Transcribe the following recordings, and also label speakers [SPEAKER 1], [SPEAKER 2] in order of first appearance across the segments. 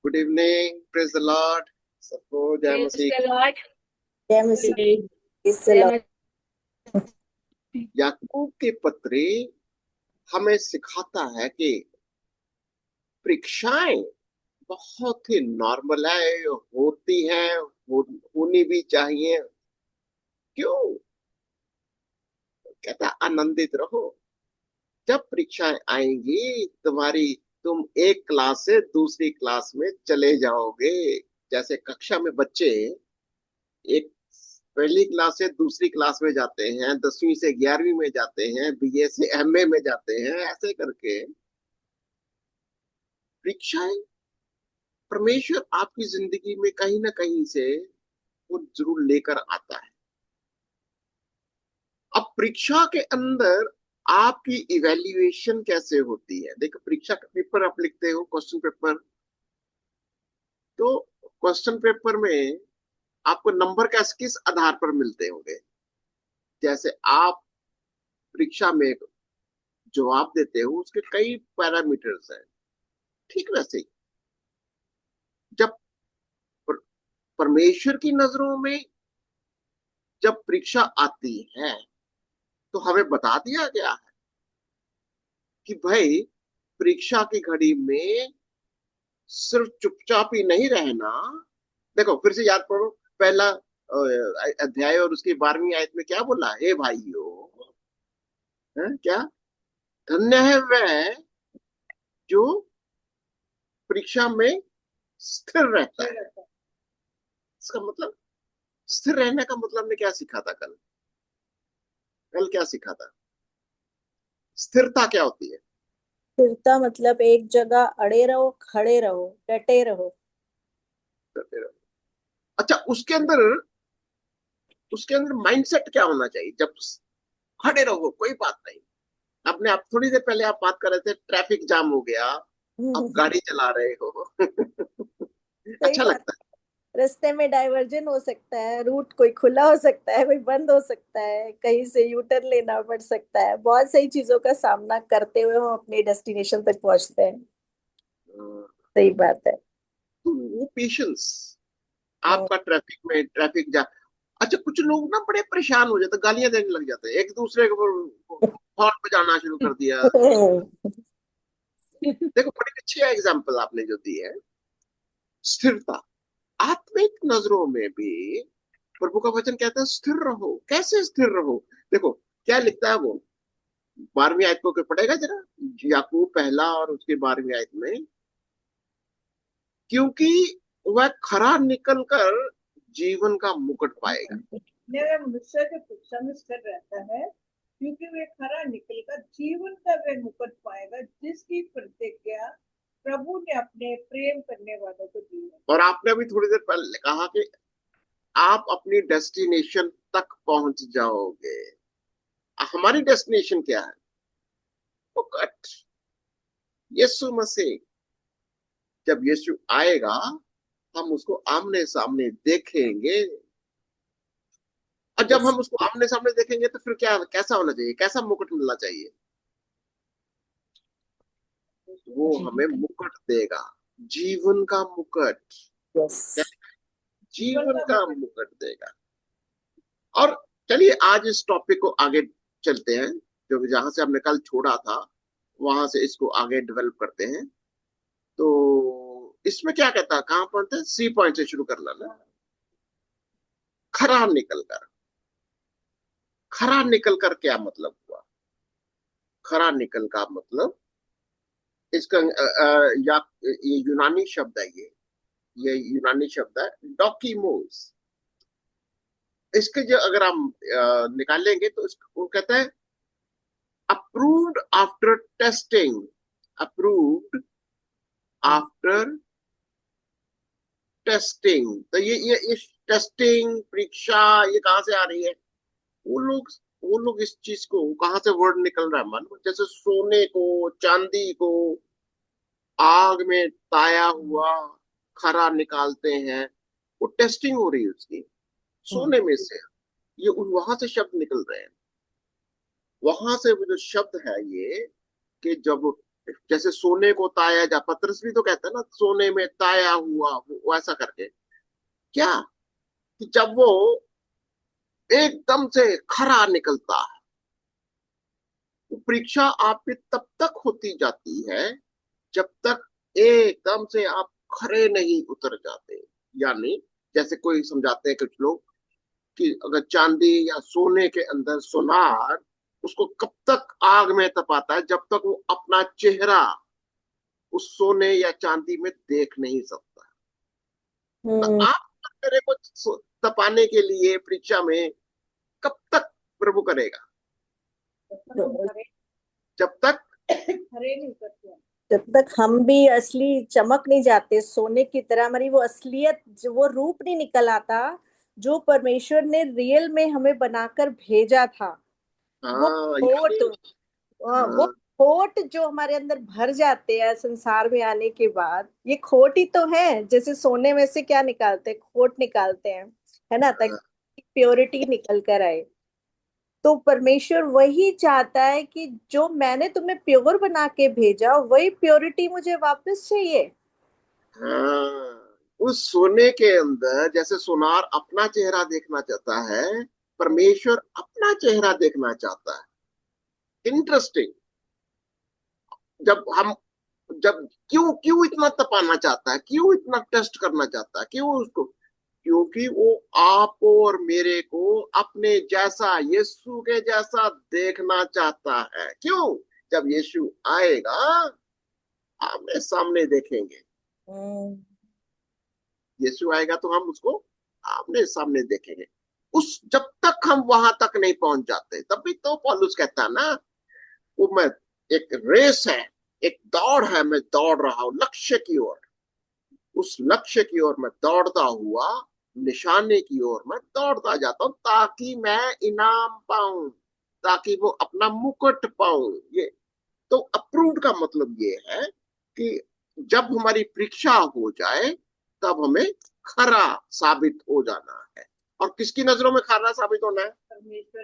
[SPEAKER 1] Good evening, praise the Lord. सबको जय
[SPEAKER 2] praise
[SPEAKER 1] Masih.
[SPEAKER 2] The Lord.
[SPEAKER 3] जय मसीह। इससे
[SPEAKER 2] जय
[SPEAKER 3] लॉर्ड।
[SPEAKER 2] मसीह।
[SPEAKER 1] याकूब के पत्री हमें सिखाता है कि परीक्षाएं बहुत ही नॉर्मल है, होती है, होनी भी चाहिए। क्यों? कहता आनंदित रहो। जब परीक्षाएं आएंगी तुम एक क्लास से दूसरी क्लास में चले जाओगे। जैसे कक्षा में बच्चे एक पहली क्लास से दूसरी क्लास में जाते हैं, 10वीं से 11वीं में जाते हैं, बीए से एमए में जाते हैं, ऐसे करके परीक्षाएं परमेश्वर आपकी जिंदगी में कहीं ना कहीं से वो जरूर लेकर आता है। अब परीक्षा के अंदर आपकी इवेल्युएशन कैसे होती है? देखो, परीक्षा का पेपर आप लिखते हो, क्वेश्चन पेपर। तो क्वेश्चन पेपर में आपको नंबर किस आधार पर मिलते होंगे? जैसे आप परीक्षा में जवाब देते हो, उसके कई पैरामीटर्स हैं। ठीक वैसे ही जब पर- परमेश्वर की नजरों में जब परीक्षा आती है, तो हमें बता दिया गया है कि भाई, परीक्षा की घड़ी में सिर्फ चुपचाप ही नहीं रहना। देखो, फिर से याद करो, पहला अध्याय और उसकी 12वीं आयत में क्या बोला? हे भाइयों, क्या धन्य है वह जो परीक्षा में स्थिर रहता है। इसका मतलब, स्थिर रहने का मतलब ने क्या सीखा था कल? कल क्या सीखा था? स्थिरता क्या होती है?
[SPEAKER 3] स्थिरता मतलब एक जगह अड़े रहो, खड़े रहो, डटे रहो।
[SPEAKER 1] अच्छा, उसके अंदर माइंडसेट क्या होना चाहिए? जब खड़े रहो, कोई बात नहीं। अपने आप थोड़ी देर पहले आप बात कर रहे थे, ट्रैफिक जाम हो गया, आप गाड़ी चला रहे हो।
[SPEAKER 3] सही
[SPEAKER 1] अच्छा
[SPEAKER 3] बात।
[SPEAKER 1] लगता
[SPEAKER 3] रास्ते में डाइवर्जन हो सकता है, रूट कोई खुला हो सकता है, कोई बंद हो सकता है, कहीं से यू टर्न लेना पड़ सकता है। बहुत सही चीजों का सामना करते हुए हम अपने डेस्टिनेशन तक पहुंचते हैं।
[SPEAKER 1] है।
[SPEAKER 3] सही बात है।
[SPEAKER 1] तो वो पेशेंस
[SPEAKER 3] हम्म।
[SPEAKER 1] आपका ट्रैफिक जाम। अच्छा, कुछ लोग ना बड़े परेशान हो जाते, गालियां देने लग जाते हैं एक दूसरे के ऊपर, हॉर्न बजाना शुरू कर दिया। देखो, बड़ी अच्छी एग्जांपल आपने जो दी है, स्थिरता। आत्मिक नजरों में भी प्रभु का वचन कहता है स्थिर रहो। कैसे स्थिर रहो? देखो क्या लिखता है वो 12वीं आयत को पढ़ेगा जरा, याकूब पहला और उसके 12वीं आयत में। क्योंकि वह खरा निकल कर जीवन का मुकुट पाएगा।
[SPEAKER 4] मेरा मनुष्य के पुरुषा में स्थिर रहता है, क्योंकि वे खरा निकलकर जीवन का वे मुकुट पाएगा, जिसकी प्रतिज्ञा प्रभु ने अपने प्रेम करने वालों को दी है।
[SPEAKER 1] और आपने अभी थोड़ी देर पहले कहा कि आप अपनी डेस्टिनेशन तक पहुंच जाओगे। हमारी डेस्टिनेशन क्या है? मुकुट, यीशु मसीह। जब यीशु आएगा, हम उसको आमने सामने देखेंगे। और जब
[SPEAKER 3] Yes.
[SPEAKER 1] हम उसको आमने सामने देखेंगे, तो फिर क्या, कैसा होना चाहिए? कैसा मुकुट मिलना चाहिए? वो
[SPEAKER 3] जीवन
[SPEAKER 1] हमें
[SPEAKER 3] का।
[SPEAKER 1] मुकुट देगा, जीवन का मुकुट। क्या?
[SPEAKER 3] यस।
[SPEAKER 1] जीवन का मुकुट देगा। और चलिए आज इस टॉपिक को आगे चलते हैं, जो जहां से हमने कल छोड़ा था, वहां से इसको आगे डेवलप करते हैं। तो इसमें क्या कहता है, कहां पढ़ते हैं? सी पॉइंट से शुरू कर लेना। खरा निकल कर। खरा निकल कर क्या मतलब हुआ? खरा निकल का मतलब, इसका ये यूनानी शब्द है। ये यूनानी शब्द है, डॉकीमोस। इसके जो अगर हम निकालेंगे, तो इसको कहते हैं approved after testing. Approved after testing. तो ये टेस्टिंग, परीक्षा, ये कहाँ से आ रही है? वो लोग वो लोग इस चीज को, कहाँ से वर्ड निकल रहा है, मान लो जैसे सोने को, चांदी को आग में ताया हुआ खरा निकालते हैं, वो टेस्टिंग हो रही है उसकी, सोने में से। ये वहां से शब्द निकल रहे हैं। वहां से वो जो शब्द है ये, कि जब जैसे सोने को ताया जा, पतरस भी तो कहता है ना, सोने में ताया हुआ वो ऐसा करके, क्या कि जब वो एकदम से खरा निकलता है, वो परीक्षा आप पे तब तक होती जाती है जब तक एकदम से आप खरे नहीं उतर जाते। यानी जैसे कोई समझाते हैं कुछ लोग कि अगर चांदी या सोने के अंदर सोनार, उसको कब तक आग में तपाता है जब तक वो अपना चेहरा उस सोने या चांदी में देख नहीं सकता। तो
[SPEAKER 3] हम्म।
[SPEAKER 1] आप मेरे को तपाने के लिए परीक्षा में कब तक प्रभु करेगा?
[SPEAKER 4] जब तक हम खरे
[SPEAKER 1] जब तक
[SPEAKER 4] खरे नहीं उतरते हैं।
[SPEAKER 3] जब तक हम भी असली चमक नहीं जाते सोने की तरह, हमारी वो असलियत, जो वो रूप नहीं निकल आता जो परमेश्वर ने रियल में हमें बनाकर भेजा था, वो
[SPEAKER 1] हाँ
[SPEAKER 3] खोट,
[SPEAKER 1] यानी
[SPEAKER 3] वो
[SPEAKER 1] हाँ,
[SPEAKER 3] खोट जो हमारे अंदर भर जाते हैं संसार में आने के बाद, ये खोट ही तो है। जैसे सोने में से क्या निकालते हैं, खोट निकालते हैं, है ना,
[SPEAKER 1] हाँ,
[SPEAKER 3] ताकि प्योरिटी निकल कर आए। तो परमेश्वर वही चाहता है कि जो मैंने तुम्हें प्योर बना के भेजा, वही प्योरिटी मुझे वापस चाहिए।
[SPEAKER 1] हाँ। उस सोने के अंदर जैसे सोनार अपना चेहरा देखना चाहता है, परमेश्वर अपना चेहरा देखना चाहता है। इंटरेस्टिंग। जब हम जब क्यों क्यों इतना तपाना चाहता है, क्यों इतना टेस्ट करना चाहता है, क्यों उसको? क्योंकि वो आपको और मेरे को अपने जैसा, यीशु के जैसा देखना चाहता है। क्यों? जब यीशु आएगा, आमने सामने देखेंगे।
[SPEAKER 3] हम्म।
[SPEAKER 1] यीशु आएगा तो हम उसको आमने सामने देखेंगे। उस जब तक हम वहां तक नहीं पहुंच जाते, तभी तो पौलुस कहता है ना, वो मैं, एक रेस है, एक दौड़ है, मैं दौड़ रहा हूं लक्ष्य की ओर। उस लक्ष्य की ओर मैं दौड़ता हुआ, निशाने की ओर मैं दौड़ता जाता हूं, ताकि मैं इनाम पाऊं, ताकि वो अपना मुकुट पाऊं। ये तो अप्रूव्ड का मतलब ये है कि जब हमारी परीक्षा हो जाए, तब हमें खरा साबित हो जाना है। और किसकी नजरों में खरा साबित होना है?
[SPEAKER 4] परमेश्वर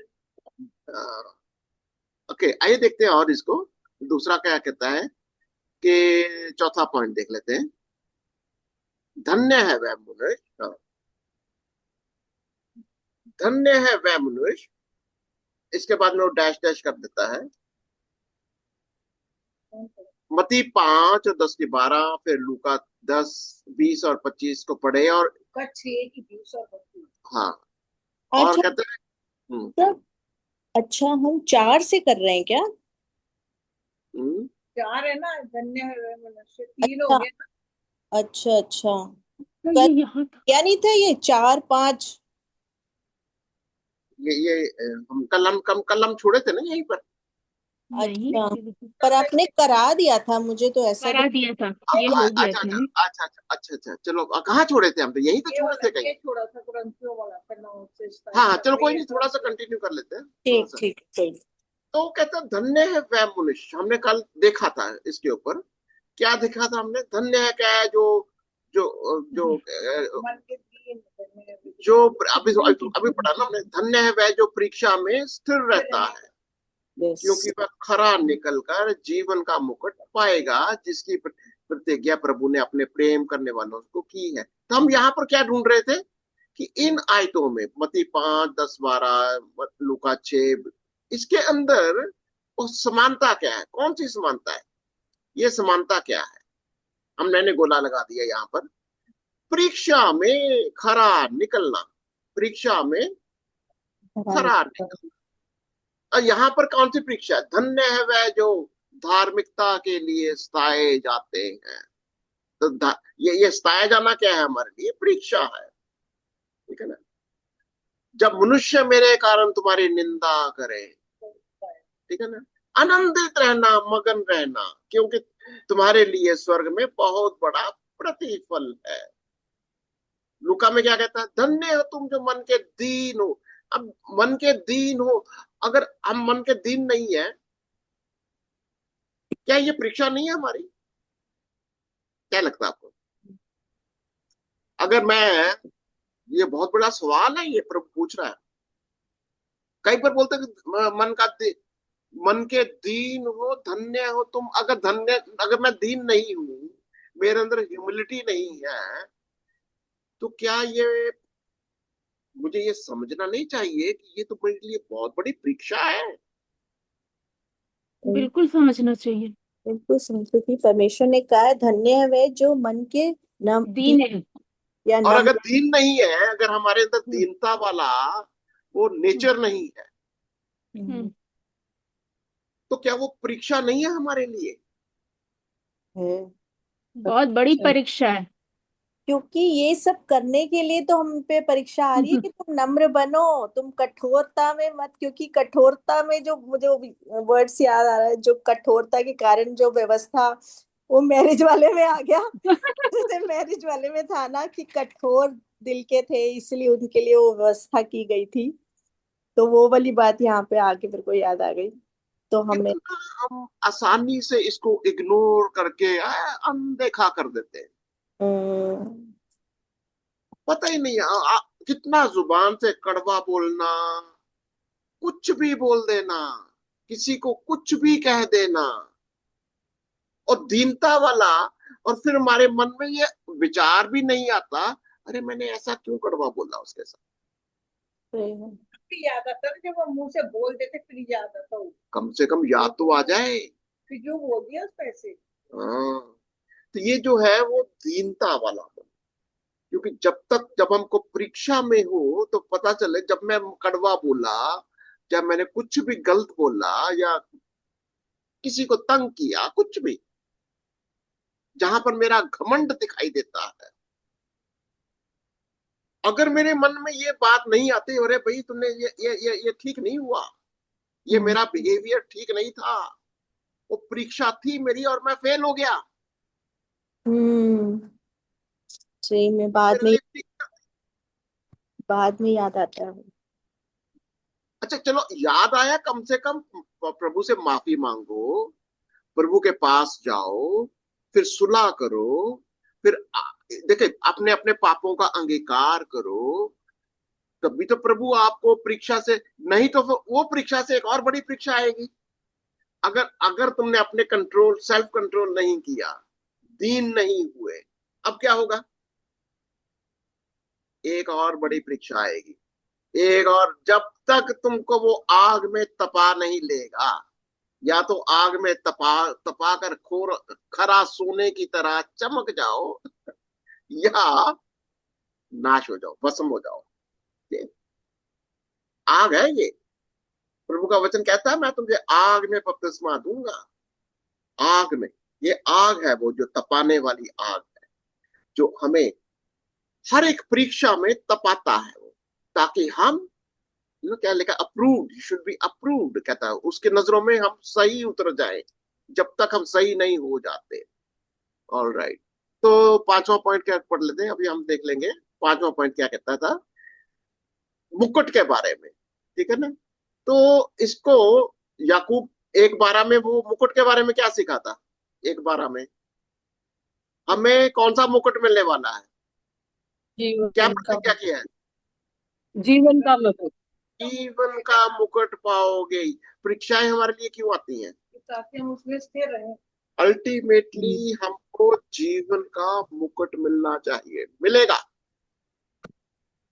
[SPEAKER 1] ओके, आइए देखते हैं और इसको दूसरा क्या कहता है, कि चौथा पॉइंट देख लेते हैं। धन्य है वह मनुष्य, धन्य है वह मनुष्य, इसके बाद में वो डैश डैश कर देता है। मती 5 और 10 की 12, फिर लूका 10 20 और 25 को पढ़े और
[SPEAKER 4] का 6 की 20 और 32।
[SPEAKER 1] हाँ, और
[SPEAKER 3] अच्छा,
[SPEAKER 1] कहते हैं
[SPEAKER 3] तब अच्छा हम 4 से कर रहे हैं क्या?
[SPEAKER 1] हम्म,
[SPEAKER 4] 4 है ना, धन्य है वह मनुष्य, 3 हो
[SPEAKER 3] अच्छा
[SPEAKER 4] गया ना।
[SPEAKER 3] अच्छा अच्छा,
[SPEAKER 2] तो
[SPEAKER 3] कर
[SPEAKER 2] ये यहाँ था।
[SPEAKER 3] क्या नहीं था ये 4 5?
[SPEAKER 1] कल हम छोड़े थे ना यहीं पर।
[SPEAKER 2] नहीं,
[SPEAKER 3] अच्छा,
[SPEAKER 2] ये देखो,
[SPEAKER 3] पर आपने करा दिया था, मुझे तो ऐसा
[SPEAKER 2] करा
[SPEAKER 3] भी।
[SPEAKER 2] दिया था, ये हो गया
[SPEAKER 1] अच्छा
[SPEAKER 2] था
[SPEAKER 1] अच्छा
[SPEAKER 2] ना।
[SPEAKER 1] अच्छा अच्छा अच्छा अच्छा, चलो कहाँ छोड़े थे हम? तो यहीं तो
[SPEAKER 4] ये
[SPEAKER 1] छोड़े
[SPEAKER 4] वाला
[SPEAKER 1] थे कहीं।
[SPEAKER 4] ये छोड़ा था कुरंथियों वाला, करना से
[SPEAKER 1] हाँ
[SPEAKER 4] 27
[SPEAKER 1] हाँ,
[SPEAKER 4] तक
[SPEAKER 1] चलो
[SPEAKER 4] में
[SPEAKER 1] कोई
[SPEAKER 4] ये
[SPEAKER 1] नहीं,
[SPEAKER 4] था
[SPEAKER 1] थोड़ा सा
[SPEAKER 4] जो।
[SPEAKER 1] कंटिन्यू कर लेते हैं थोड़ा
[SPEAKER 3] ठीक
[SPEAKER 1] सा।
[SPEAKER 3] ठीक ठीक।
[SPEAKER 1] तो कहता है धन्य है वह मनुष्य, हमने कल देखा था इसके ऊपर। क्या देखा था हमने? धन्य है क्या है? जो जो जो
[SPEAKER 4] मन के दीन धन्य है वे जो
[SPEAKER 1] जो
[SPEAKER 4] मन
[SPEAKER 1] अभी
[SPEAKER 2] मन की
[SPEAKER 1] अभी पढ़ा ना हमने, धन्य है वह जो परीक्षा में स्थिर
[SPEAKER 4] के
[SPEAKER 1] रहता
[SPEAKER 4] रहने
[SPEAKER 1] है,
[SPEAKER 3] यस।
[SPEAKER 1] क्योंकि वह खरा निकलकर जीवन का मुकुट पाएगा, जिसकी प्रतिज्ञा प्रभु ने अपने प्रेम करने वालों को की है। तो हम यहाँ पर क्या ढूंढ रहे थे कि इन आयतों में, मती 5 10 12, लूका 6, इसके अंदर वो समानता क्या है? कौन सी समानता है? ये समानता क्या है? हम मैंने गोला लगा दिया यहाँ पर। परीक्षा में खरा निकलना, परीक्षा में खरा निकलना। और यहाँ पर कौन सी परीक्षा? धन्य है वह जो धार्मिकता के लिए सताए जाते हैं। तो ये सताया जाना क्या है? हमारे लिए परीक्षा है। ठीक है ना? जब मनुष्य मेरे कारण तुम्हारी निंदा करे,
[SPEAKER 4] होता है।
[SPEAKER 1] ठीक है ना, आनंदित रहना, मगन रहना, क्योंकि तुम्हारे लिए स्वर्ग में बहुत बड़ा प्रतिफल है। लूका में क्या कहता है? धन्य हो तुम जो मन के दीन हो। अब मन के दीन हो, अगर हम मन के दीन नहीं है, क्या ये परीक्षा नहीं है हमारी? क्या लगता है आपको? अगर मैं, ये बहुत बड़ा सवाल है, ये प्रभु पूछ रहा है। कई बार बोलते हैं कि मन का मन के दीन हो, धन्य हो तुम। अगर मैं दीन नहीं हूं, मेरे अंदर ह्यूमिलिटी नहीं है, तो क्या ये मुझे ये समझना नहीं चाहिए कि ये तो मेरे लिए बहुत बड़ी परीक्षा है?
[SPEAKER 2] बिल्कुल समझना चाहिए।
[SPEAKER 3] बिल्कुल समझो कि परमेश्वर ने कहा है धन्य है वे जो मन के
[SPEAKER 2] दीन है।
[SPEAKER 3] या
[SPEAKER 1] और अगर
[SPEAKER 3] नम्र।
[SPEAKER 1] दीन नहीं है, अगर हमारे अंदर
[SPEAKER 2] हम्म,
[SPEAKER 1] दीनता वाला वो नेचर नहीं है,
[SPEAKER 2] हम्म,
[SPEAKER 1] तो क्या वो परीक्षा नहीं है हमारे लिए?
[SPEAKER 3] है।
[SPEAKER 2] बहुत बड़ी परीक्षा है।
[SPEAKER 3] क्योंकि ये सब करने के लिए तो हम पे परीक्षा आ रही है कि तुम नम्र बनो, तुम कठोरता में मत। क्योंकि कठोरता में जो मुझे वर्ड्स याद आ रहा है, जो कठोरता के कारण जो व्यवस्था वो मैरिज वाले में आ गया। जैसे मैरिज वाले में था ना कि कठोर दिल के थे, इसलिए उनके लिए वो व्यवस्था की गई थी। तो वो वाली बात यहाँ पे आके मेरे को याद आ गई। तो हमें
[SPEAKER 1] कितना हम आसानी से इसको इग्नोर करके अनदेखा कर देते हैं।
[SPEAKER 3] अम,
[SPEAKER 1] पता ही नहीं कितना जुबान से कड़वा बोलना, कुछ भी बोल देना, किसी को कुछ भी कह देना, और दीनता वाला। और फिर हमारे मन में ये विचार भी नहीं आता, अरे मैंने ऐसा क्यों कड़वा बोला उसके साथ।
[SPEAKER 4] फिर याद आता है जब हम मुंह से बोल देते, फिर याद आता हो
[SPEAKER 1] कम से कम याद तो आ जाए।
[SPEAKER 4] फिर जो बोल दिया उस पैसे।
[SPEAKER 1] हाँ, तो ये जो है वो दीनता वाला मन। क्योंकि जब हमको परीक्षा में हो तो पता चले, जब मैं कड़वा बोला, जब मैंने कुछ भी गलत बोला, या किसी को तंग किया, कुछ भी, जहां पर मेरा घमंड दिखाई देता है, अगर मेरे मन में ये बात नहीं आती, अरे भाई तुमने ये ठीक नहीं हुआ, ये मेरा बिहेवियर ठीक नहीं था, वो परीक्षा थी मेरी और मैं फेल हो गया,
[SPEAKER 3] हम्म सही में
[SPEAKER 1] मेरे लिए ठीक।
[SPEAKER 3] बाद में याद आता है।
[SPEAKER 1] अच्छा चलो, याद आया, कम से कम प्रभु से माफी मांगो, प्रभु के पास जाओ, फिर सुलह करो, फिर देखिए अपने अपने पापों का अंगीकार करो, तभी तो प्रभु आपको परीक्षा से, नहीं तो फिर वो परीक्षा से एक और बड़ी परीक्षा आएगी। अगर अगर तुमने अपने कंट्रोल, सेल्फ कंट्रोल नहीं किया, दीन नहीं हुए, अब क्या होगा? एक और बड़ी परीक्षा आएगी, एक और। जब तक तुमको वो आग में तपा नहीं लेगा, या तो आग में तपा तपा कर खरा सोने की तरह चमक जाओ, या नाश हो जाओ, भस्म हो जाओ। ये आग है ये। प्रभु का वचन कहता है मैं तुझे आग में बपतिस्मा दूंगा। आग में, ये आग है वो जो तपाने वाली आग है, जो हमें हर एक परीक्षा में तपाता है वो, ताकि हम, क्या लिखा, approved, you should be approved, कहता है उसके नजरों में हम सही उतर जाए, जब तक हम सही नहीं हो जाते। ऑल राइट, तो पांचवा पॉइंट क्या पढ़ लेते हैं, अभी हम देख लेंगे। पांचवा पॉइंट क्या कहता था? मुकुट के बारे में, ठीक है ना? तो इसको याकूब 1:12 में वो मुकुट के बारे में क्या सिखाता? 1:12 में हमें कौन सा मुकुट मिलने वाला है? क्या
[SPEAKER 5] जीवन का
[SPEAKER 1] प्रतिज्ञा किया है?
[SPEAKER 5] जीवन का मतलब
[SPEAKER 1] जीवन का मुकुट पाओगे। परीक्षाएं हमारे लिए क्यों आती हैं?
[SPEAKER 4] ताकि हम उसमें स्थिर रहें।
[SPEAKER 1] अल्टीमेटली हमको जीवन का मुकुट मिलना चाहिए, मिलेगा।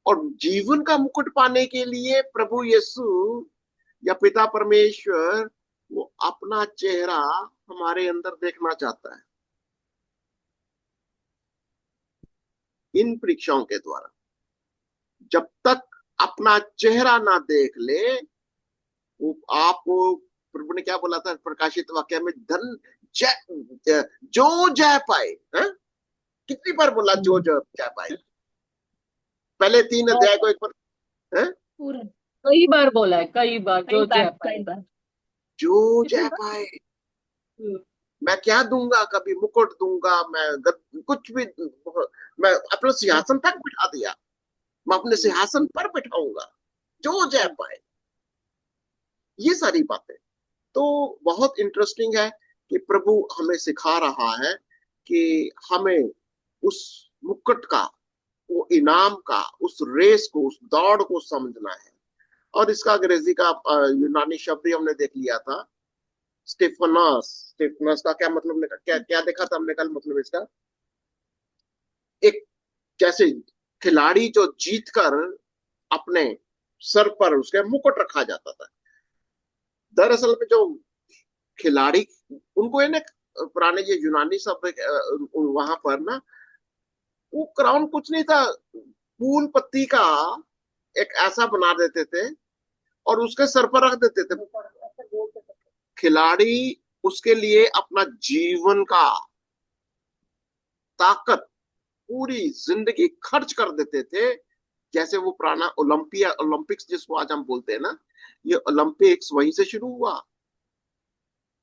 [SPEAKER 1] और जीवन का मुकुट पाने के लिए प्रभु यीशु या पिता परमेश्वर वो अपना चेहरा हमारे अंदर देखना चाहता है इन परीक्षाओं के द्वारा। जब तक अपना चेहरा ना देख ले, वो आपको, प्रभु ने क्या बोला था प्रकाशित वाक्य में, धन जय, जो जय पाए, है? कितनी बार बोला जो जय पाए? पहले 3 अध्याय को एक बार, है?
[SPEAKER 2] पूरा
[SPEAKER 5] कई बार बोला है, कई बार जो जय पाए।
[SPEAKER 2] कई बार
[SPEAKER 1] जो
[SPEAKER 2] कितनी
[SPEAKER 1] जय
[SPEAKER 2] बार?
[SPEAKER 1] पाए।
[SPEAKER 5] हम्म,
[SPEAKER 1] मैं क्या दूंगा? कभी मुकुट दूंगा, मैं कुछ भी, मैं अपने सिंहासन तक बिठा दिया, मैं अपने सिंहासन पर बिठाऊंगा, जो जय पाए। ये सारी बातें तो बहुत इंटरेस्टिंग है कि प्रभु हमें सिखा रहा है कि हमें उस मुकुट का, वो इनाम का, उस रेस को, उस दौड़ को समझना है। और इसका अंग्रेजी का यूनानी शब्द ही हमने देख लिया था, स्टेफनस, स्टेफनस का क्या मतलब, क्या क्या देखा था हमने कल, मतलब इसका एक, जैसे खिलाड़ी जो जीत कर अपने सर पर उसके मुकुट रखा जाता था। दरअसल में जो खिलाड़ी, उनको है ना, पुराने ये यूनानी शब्द वहां पर ना, वो क्राउन कुछ नहीं था, फूल पत्ती का एक ऐसा बना देते थे और उसके सर पर रख देते थे। खिलाड़ी उसके लिए अपना जीवन का ताकत, पूरी जिंदगी खर्च कर देते थे। जैसे वो पुराना ओलंपिक्स जिसको आज हम बोलते हैं ना, ये ओलंपिक्स वहीं से शुरू हुआ,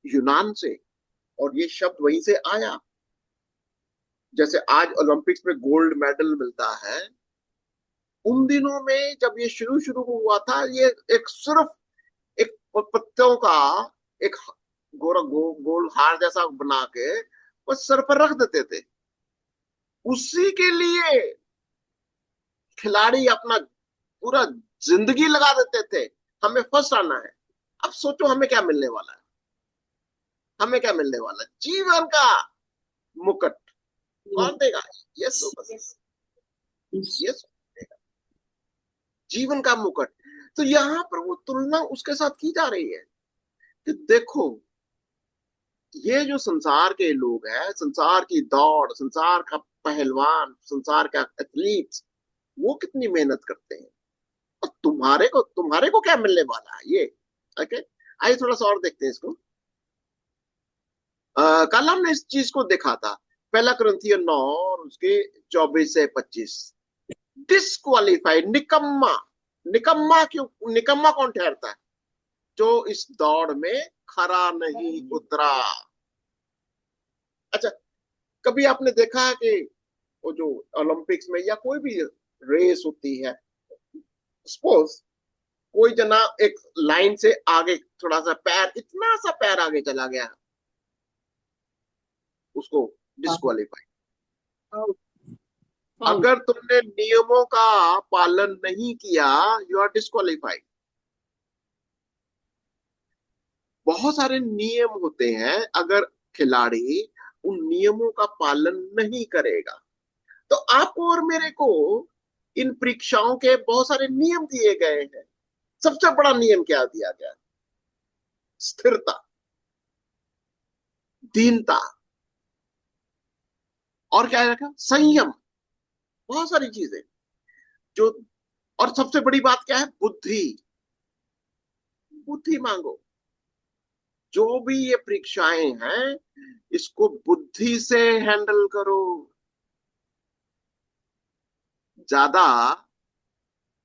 [SPEAKER 1] यूनान से, और ये शब्द वहीं से आया। जैसे आज ओलंपिक्स में गोल्ड मेडल मिलता है, उन दिनों में जब ये शुरू शुरू हुआ था, ये एक सिर्फ एक पत्तों का एक गोल हार जैसा बना के बस सर पर रख देते थे। उसी के लिए खिलाड़ी अपना पूरा जिंदगी लगा देते थे, हमें फर्स्ट आना है। अब सोचो हमें क्या मिलने वाला है, हमें क्या मिलने वाला है? जीवन का मुकुट। कौन देगा? यीशु मसीह, यीशु देगा जीवन का मुकुट। तो यहाँ पर वो तुलना उसके साथ की जा रही है कि देखो, ये जो संसार के लोग हैं, संसार की दौड़, संसार का पहलवान, संसार का एथलीट्स, वो कितनी मेहनत करते हैं, और तुम्हारे को क्या मिलने वाला है ये। ओके, आइए थोड़ा सा और देखते हैं इसको। कल हमने इस चीज को देखा था, पहला कुरिन्थियन 9 और उसके 24 से 25। डिस्क्वालीफाइड, निकम्मा। निकम्मा क्यों? निकम्मा कौन ठहरता है? जो इस दौड़ में खरा नहीं उतरा। अच्छा, कभी आपने देखा है कि वो जो ओलंपिक्स में या कोई भी रेस होती है, सपोज कोई जना एक लाइन से आगे थोड़ा सा पैर, इतना सा पैर आगे चला गया, उसको डिस्क्वालीफाई। अगर तुमने नियमों का पालन नहीं किया, यू आर डिस्क्वालीफाइड। बहुत सारे नियम होते हैं, अगर खिलाड़ी उन नियमों का पालन नहीं करेगा, तो आपको और मेरे को इन परीक्षाओं के बहुत सारे नियम दिए गए हैं। सबसे बड़ा नियम क्या दिया गया? स्थिरता, दीनता, और क्या रखा? संयम। बहुत सारी चीजें जो, और सबसे बड़ी बात क्या है? बुद्धि। बुद्धि मांगो। जो भी ये परीक्षाएं हैं, इसको बुद्धि से हैंडल करो। ज्यादा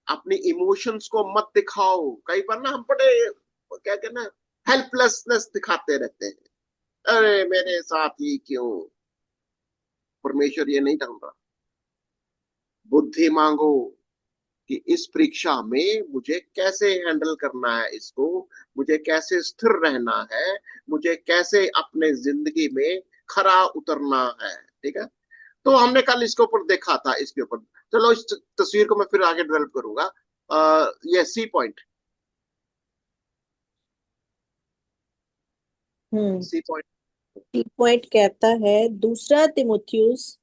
[SPEAKER 1] अपनी इमोशंस को मत दिखाओ। कई बार ना हम बड़े, क्या कहना, हेल्पलेसनेस दिखाते रहते हैं, अरे मेरे साथ ही क्यों। परमेश्वर ये नहीं चाहता। बुद्धि मांगो कि इस परीक्षा में मुझे कैसे हैंडल करना है इसको, मुझे कैसे स्थिर रहना है, मुझे कैसे अपने जिंदगी में खरा उतरना है। ठीक है, तो हमने कल इसके ऊपर देखा था, इसके ऊपर। चलो इस तस्वीर को मैं फिर आगे डेवलप करूंगा। ये C point, C point.
[SPEAKER 3] T point कहता है, दूसरा तिमुथियुस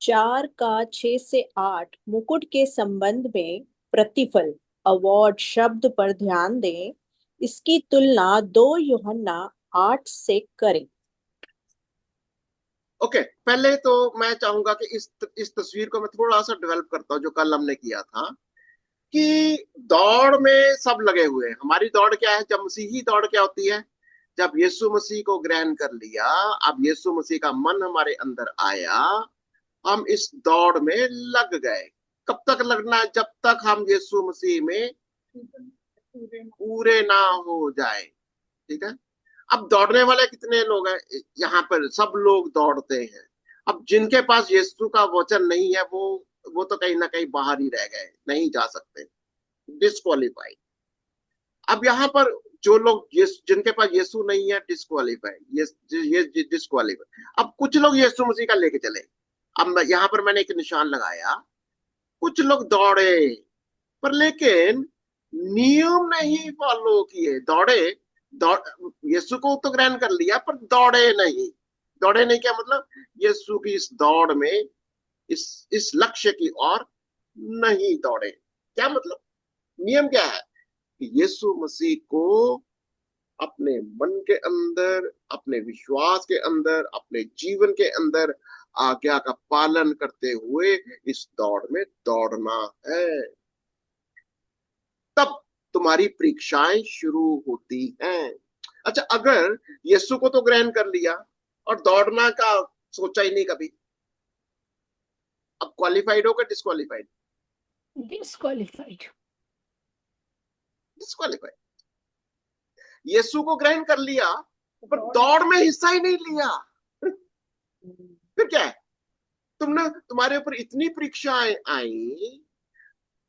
[SPEAKER 3] 4 का 6 से 8 मुकुट के संबंध में प्रतिफल, अवार्ड शब्द पर ध्यान दें। इसकी तुलना 2 यूहन्ना 8 से करें।
[SPEAKER 1] ओके, पहले तो मैं चाहूंगा कि इस तस्वीर को मैं थोड़ा सा डेवलप करता हूँ, जो कल हमने किया था कि दौड़ में सब लगे हुए हैं। हमारी दौड़ क्या है? जब मसीही दौड़ क्या होती है? जब यीशु मसीह को ग्रहण कर लिया, अब यीशु मसीह का मन हमारे अंदर आया, हम इस दौड़ में लग गए। कब तक लगना है? जब तक हम यीशु मसीह में पूरे ना हो जाए। ठीक है, अब दौड़ने वाले कितने लोग हैं यहाँ पर? सब लोग दौड़ते हैं। अब जिनके पास यीशु का वचन नहीं है, वो तो कहीं ना कहीं बाहर ही रह गए, नहीं जा सकते, डिस्क्वालीफाइड। अब यहाँ पर जो लोग जिनके पास यीशु नहीं है, डिस्क्वालीफाइड, ये डिस्क्वालीफाइड। अब कुछ लोग यीशु मसीह का लेके चले। अब यहाँ पर मैंने एक निशान लगाया, कुछ लोग दौड़े पर लेकिन नियम नहीं फॉलो किए। दौड़े, दौड़, यीशु को तो ग्रहण कर लिया पर दौड़े नहीं। दौड़े नहीं क्या मतलब? यीशु की इस दौड़ में, इस लक्ष्य की ओर नहीं दौड़े। क्या मतलब? नियम क्या है कि यीशु मसीह को अपने मन के अंदर, अपने विश्वास के अंदर, अपने जीवन के अंदर आज्ञा का पालन करते हुए इस दौड़ में दौड़ना है। तब तुम्हारी परीक्षाएं शुरू होती हैं। अच्छा, अगर यीशु को तो ग्रहण कर लिया और दौड़ना का सोचा ही नहीं कभी, अब क्वालिफाइड होगा डिस्क्वालिफाइड?
[SPEAKER 2] डिस्क्वालिफाइड।
[SPEAKER 1] डिस्क्वालिफाइड। यीशु को ग्रहण कर लिया पर दौड़ में हिस्सा ही नहीं लिया, फिर क्या है? तुम्हारे ऊपर इतनी परीक्षाएं आई,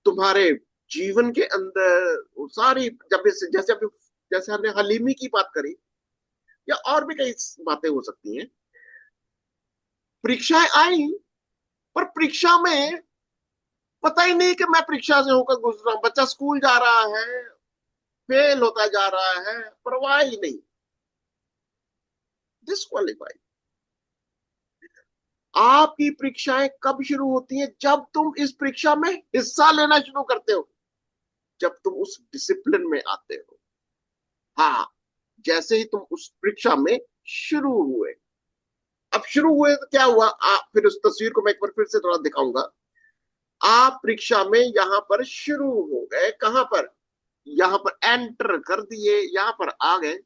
[SPEAKER 1] तुम्हारे जीवन के अंदर वो सारी, जैसे हमने हलीमी की बात करी, या और भी कई बातें हो सकती हैं। परीक्षाएं आई पर परीक्षा में पता ही नहीं कि मैं परीक्षा से होकर गुजरा। बच्चा स्कूल जा रहा है, फेल होता जा रहा है, परवाह ही नहीं, डिस्क्वालिफाइड। आपकी परीक्षाएं कब शुरू होती हैं? जब तुम इस परीक्षा में हिस्सा लेना शुरू करते हो, जब तुम उस डिसिप्लिन में आते हो। हाँ, जैसे ही तुम उस परीक्षा में शुरू हुए, अब शुरू हुए तो क्या हुआ? आप फिर उस तस्वीर को मैं एक बार फिर से थोड़ा दिखाऊंगा। आप परीक्षा में यहां पर शुरू हो गए, कहां पर? यहां पर एंटर कर दिए, यहां पर आ गए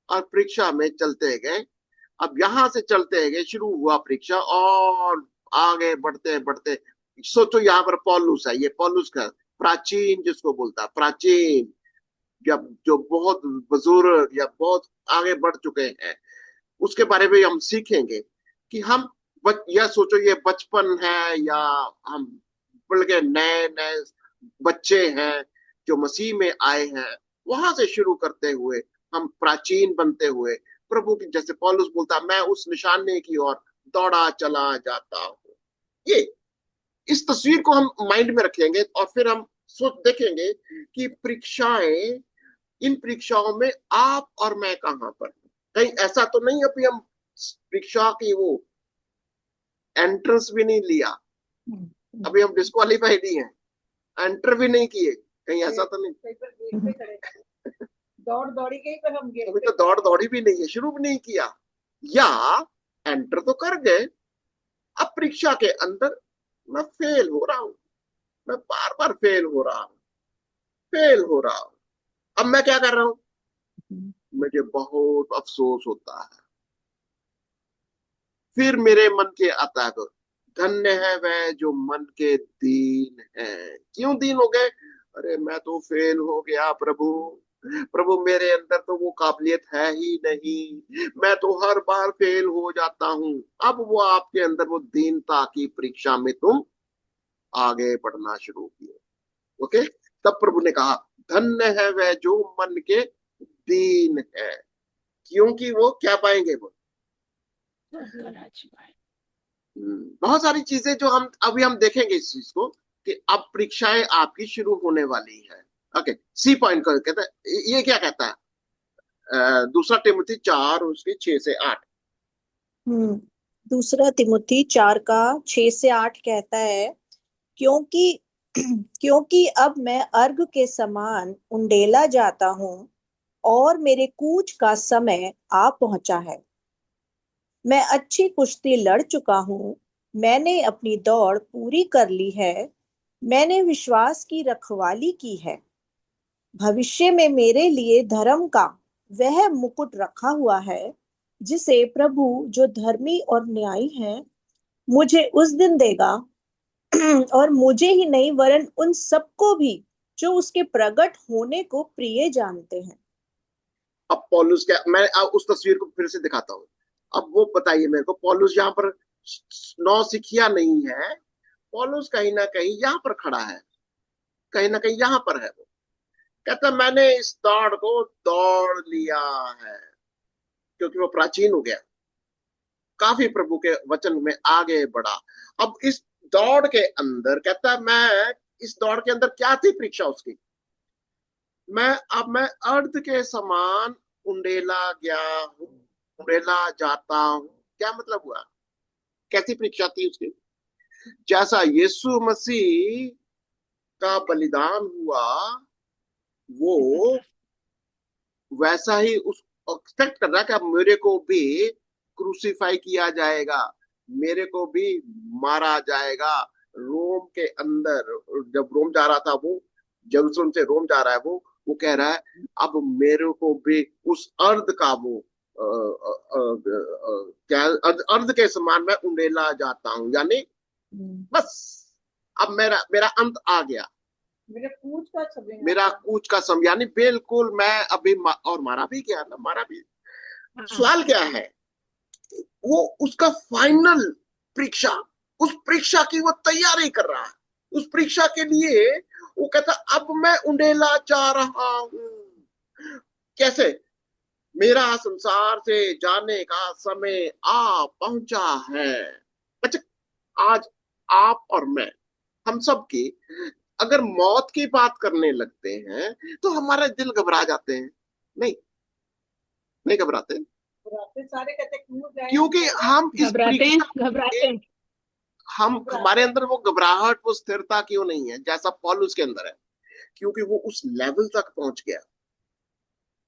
[SPEAKER 1] और परीक्षा में चलते गए। अब यहां से चलते गए, शुरू हुआ परीक्षा और आगे बढ़ते बढ़ते, सोचो यहां पर पौलुस है, ये पौलुस का प्राचीन, जिसको बोलता है प्राचीन, जब जो बहुत बुजुर्ग या बहुत आगे बढ़ चुके हैं, उसके बारे में हम सीखेंगे कि हम या सोचो ये बचपन है, या हम बढ़ के नए नए बच्चे हैं जो मसीह में आए हैं, वहां से शुरू करते हुए हम प्राचीन बनते हुए प्रभु की, जैसे पौलुस बोलता, मैं उस निशाने की ओर दौड़ा चला जाता हूँ। ये इस तस्वीर को हम माइंड में रखेंगे और फिर हम सोच देखेंगे कि परीक्षाएं, इन परीक्षाओं में आप और मैं कहां पर, कहीं ऐसा तो नहीं अभी हम परीक्षा की वो एंट्रेंस भी नहीं लिया, अभी हम डिस्क्वालीफाइड ही हैं, एंटर भी नहीं किए, कहीं ऐसा तो नहीं?
[SPEAKER 4] कहीं पर गेट पे खड़े थे, दौड़ दौड़ी गई पर हम गेट
[SPEAKER 1] अभी
[SPEAKER 4] पे
[SPEAKER 1] तो दौड़ दौड़ी भी नहीं है, शुरू भी नहीं किया, या एंटर तो कर गए, अब परीक्षा के अंदर मैं फेल हो रहा हूं, मैं बार बार फेल हो रहा हूं, फेल हो रहा हूं। अब मैं क्या कर रहा हूं? मुझे बहुत अफसोस होता है। फिर मेरे मन के आता है, धन्य है वह जो मन के दीन है। क्यों दीन हो गए? अरे मैं तो फेल हो गया प्रभु, प्रभु मेरे अंदर तो वो काबिलियत है ही नहीं, मैं तो हर बार फेल हो जाता हूं। अब वो आपके अंदर वो दीनता की परीक्षा में तुम आगे बढ़ना शुरू किए। ओके, तब प्रभु ने कहा धन्य है वह जो मन के दीन है, क्योंकि वो क्या पाएंगे? वो बहुत सारी चीजें जो हम देखेंगे इस चीज को कि अब परीक्षाएं आपकी शुरू होने वाली है। ओके, सी पॉइंट को कहता है, ये क्या कहता है? दूसरा तिमुथी 4 उसके 6 से 8।
[SPEAKER 3] दूसरा तिमुथी 4 का 6 से 8 कहता है, क्योंकि क्योंकि अब मैं अर्घ के समान उंडेला जाता हूँ और मेरे कूच का समय आ पहुंचा है। मैं अच्छी कुश्ती लड़ चुका हूँ, मैंने अपनी दौड़ पूरी कर ली है, मैंने विश्वास की रखवाली की है। भविष्य में मेरे लिए धर्म का वह मुकुट रखा हुआ है, जिसे प्रभु जो धर्मी और न्यायी है मुझे उस दिन देगा, और मुझे ही नहीं वरन उन सबको भी जो उसके प्रकट होने को प्रिय जानते हैं।
[SPEAKER 1] अब पौलुस क्या, मैं अब उस तस्वीर को फिर से दिखाता हूँ। अब वो बताइए मेरे को, पौलुस यहाँ पर नौसिखिया नहीं है, पौलुस कहीं ना कहीं यहाँ पर खड़ा है, कहीं ना कहीं यहाँ पर है। वो कहता मैंने इस दौड़ को दौड़ लिया है, क्योंकि वो प्राचीन हो गया, काफी प्रभु के वचन में आगे बढ़ा। अब इस दौड़ के अंदर कहता है, मैं इस दौड़ के अंदर क्या थी परीक्षा उसकी? मैं अर्ध के समान उंडेला गया हूँ, उंडेला जाता हूँ। क्या मतलब हुआ? कैसी परीक्षा थी उसकी? जैसा यीशु मसीह का बलिदान हुआ, वो वैसा ही उस एक्सपेक्ट कर रहा है कि अब मेरे को भी क्रूसीफाई किया जाएगा, मेरे को भी मारा जाएगा। रोम के अंदर, जब रोम जा रहा था वो, जेरूसलम से रोम जा रहा है वो कह रहा है अब मेरे को भी उस अर्ध का वो क्या अर्ध के समान मैं उंडेला जाता हूं, यानी बस अब मेरा मेरा अंत आ गया, मेरा कूच का समय, यानी बिल्कुल मैं अभी और मारा भी क्या ना, मारा भी। सवाल क्या है? वो उसका फाइनल परीक्षा, उस परीक्षा की वो तैयारी कर रहा है। उस परीक्षा के लिए वो कहता अब मैं उंडेला जा रहा हूं। कैसे? मेरा संसार से जाने का समय आ पहुंचा है। अच्छा, आज आप और मैं, हम सब की अगर मौत की बात करने लगते हैं तो हमारा दिल घबरा जाते हैं? नहीं, नहीं घबराते।
[SPEAKER 4] सारे कहते
[SPEAKER 1] क्योंकि हम इस
[SPEAKER 2] घबराते
[SPEAKER 1] परीक्षा
[SPEAKER 2] हैं।
[SPEAKER 1] हम हमारे अंदर वो घबराहट, वो स्थिरता क्यों नहीं है जैसा पौलुस के अंदर है? क्योंकि वो उस लेवल तक पहुंच गया।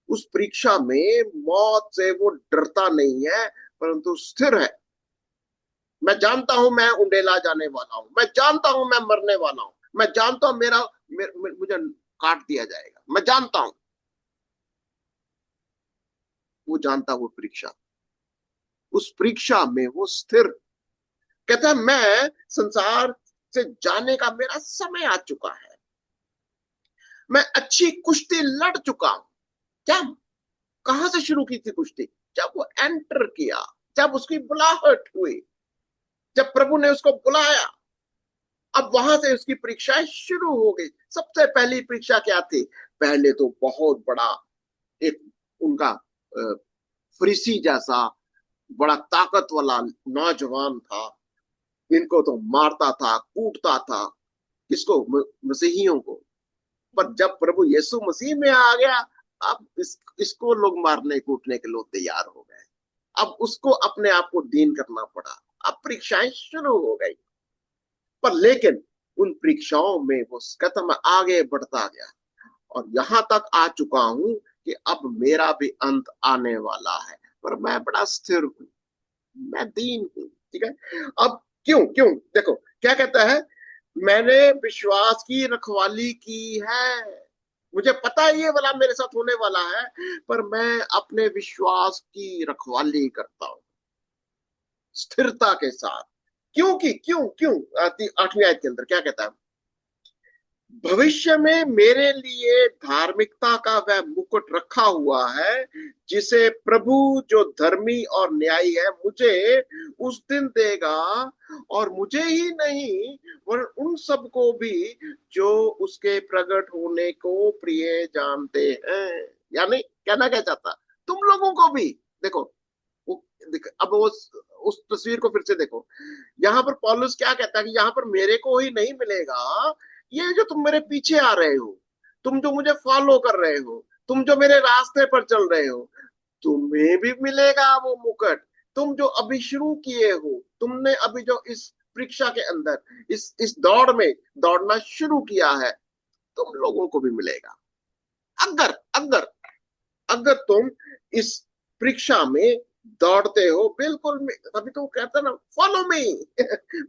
[SPEAKER 1] उस परीक्षा में मौत से वो डरता नहीं है, परंतु स्थिर है। मैं जानता हूं मैं उंडेला जाने वाला हूं, मैं जानता हूं मैं मरने वाला हूं, मैं जानता हूं मुझे काट दिया जाएगा, मैं जानता हूं। वो जानता वो परीक्षा, उस परीक्षा में वो स्थिर कहता है मैं संसार से जाने का मेरा समय आ चुका है, मैं अच्छी कुश्ती लड़ चुका हूं। क्या? कहां से शुरू की थी कुश्ती? जब वो एंटर किया, जब उसकी बुलाहट हुई, जब प्रभु ने उसको बुलाया, अब वहां से उसकी परीक्षाएं शुरू हो गई। सबसे पहली परीक्षा क्या थी? पहले तो बहुत बड़ा एक उनका फरीसी जैसा बड़ा ताकत वाला नौजवान था, इनको तो मारता था, कूटता था। किसको? मसीहियों को। पर जब प्रभु यीशु मसीह में आ गया, अब इसको लोग मारने कूटने के लोग तैयार हो गए। अब उसको अपने आप को दीन करना पड़ा। अब परीक्षाएं शुरू हो गई, पर लेकिन उन परीक्षाओं में वो कदम आगे बढ़ता गया और यहां तक आ चुका हूं कि अब मेरा भी अंत आने वाला है, पर मैं बड़ा स्थिर हूं, मैं दीन हूं। ठीक है? अब क्यों क्यों देखो क्या कहता है, मैंने विश्वास की रखवाली की है। मुझे पता है ये वाला मेरे साथ होने वाला है, पर मैं अपने विश्वास की रखवाली करता हूं स्थिरता के साथ। क्योंकि क्यों क्यों 8वीं आयत के अंदर क्या कहता है? भविष्य में मेरे लिए धार्मिकता का वह मुकुट रखा हुआ है, जिसे प्रभु जो धर्मी और न्यायी है मुझे उस दिन देगा, और मुझे ही नहीं वरन उन सबको भी जो उसके प्रकट होने को प्रिय जानते हैं। यानी कहना क्या चाहता? तुम लोगों को भी देखो। अब वो उस तस्वीर को फिर से देखो। यहाँ पर पौलुस क्या कहता है कि यहाँ पर मेरे को ही नहीं मिलेगा, ये जो तुम मेरे पीछे आ रहे हो, तुम जो मुझे फॉलो कर रहे हो, तुम जो मेरे रास्ते पर चल रहे हो, तुम्हें भी मिलेगा वो मुकुट। तुम जो अभी शुरू किए हो, तुमने अभी जो इस परीक्षा के अंदर इस दौड़ में दौड़ना शुरू किया है, तुम लोगों को भी मिलेगा। अगर अगर अगर तुम इस परीक्षा में दौड़ते हो, बिल्कुल। अभी तो कहता ना फॉलो मी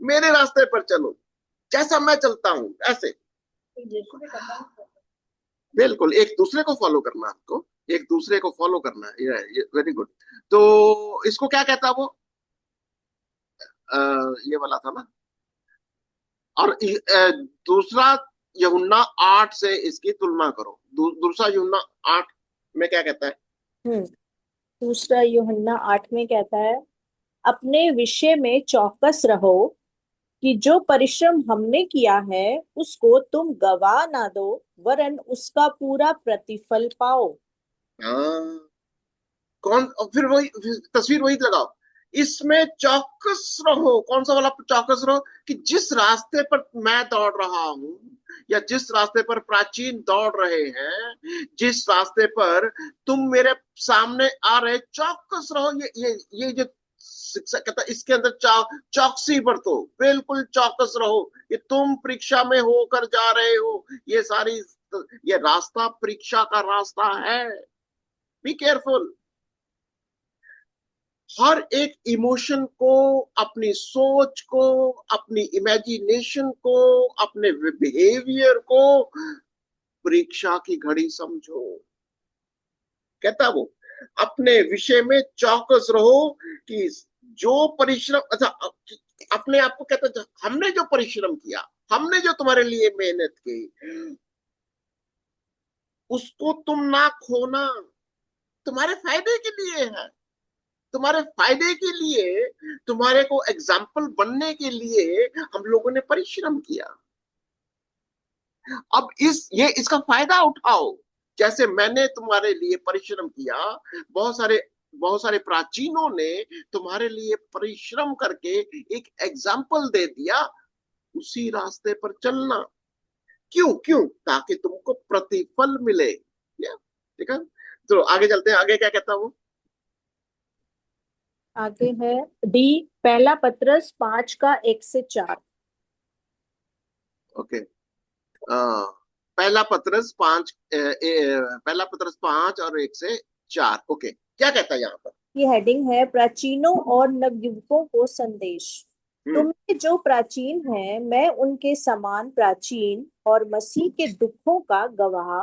[SPEAKER 1] मेरे रास्ते पर चलो, जैसा मैं चलता हूं ऐसे। बिल्कुल एक दूसरे को फॉलो करना, आपको एक दूसरे को फॉलो करना है। Very good. तो इसको क्या कहता है वो? ये वाला था ना। और दूसरा यूहन्ना 8 से इसकी तुलना करो। दूसरा यूहन्ना 8 में क्या कहता है?
[SPEAKER 3] दूसरा यूहन्ना 8 में कहता है, अपने विषय में चौकस रहो कि जो परिश्रम हमने किया है उसको तुम गवा ना दो, वरन उसका पूरा प्रतिफल पाओ।
[SPEAKER 1] हाँ, कौन? फिर वही तस्वीर वही लगाओ इसमें चौकस रहो। कौन सा वाला चौकस रहो? कि जिस रास्ते पर मैं दौड़ रहा हूं या जिस रास्ते पर प्राचीन दौड़ रहे हैं, जिस रास्ते पर तुम मेरे सामने आ रहे, चौकस रहो। ये जो शिक्षा कहता है, इसके अंदर चौकसी बरतो, बिल्कुल चौकस रहो। ये तुम परीक्षा में होकर जा रहे हो, ये रास्ता परीक्षा का रास्ता है। Be careful. हर एक इमोशन को, अपनी सोच को, अपनी इमेजिनेशन को, अपने बिहेवियर को परीक्षा की घड़ी समझो। कहता वो अपने विषय में चौकस रहो कि जो परिश्रम, अच्छा, अपने आप को कहता हमने जो परिश्रम किया, हमने जो तुम्हारे लिए मेहनत की, उसको तुम ना खोना। तुम्हारे फायदे के लिए है, तुम्हारे फायदे के लिए, तुम्हारे को एग्जाम्पल बनने के लिए हम लोगों ने परिश्रम किया। अब इसका फायदा उठाओ। जैसे मैंने तुम्हारे लिए परिश्रम किया, बहुत सारे प्राचीनों ने तुम्हारे लिए परिश्रम करके एक एग्जाम्पल दे दिया। उसी रास्ते पर चलना। क्यों क्यों? ताकि तुमको प्रतिफल मिले। ठीक है, तो आगे चलते हैं। आगे क्या कहता हूँ?
[SPEAKER 3] आगे है डी, पहला पत्रस 5 का 1 से 4।
[SPEAKER 1] ओके। पहला पत्रस 5 और 1 से 4। ओके, क्या कहता है यहाँ पर?
[SPEAKER 3] ये हेडिंग है प्राचीनों और नवयुवकों को संदेश। तुमने जो प्राचीन हैं, मैं उनके समान प्राचीन और मसीह के दुखों का गवाह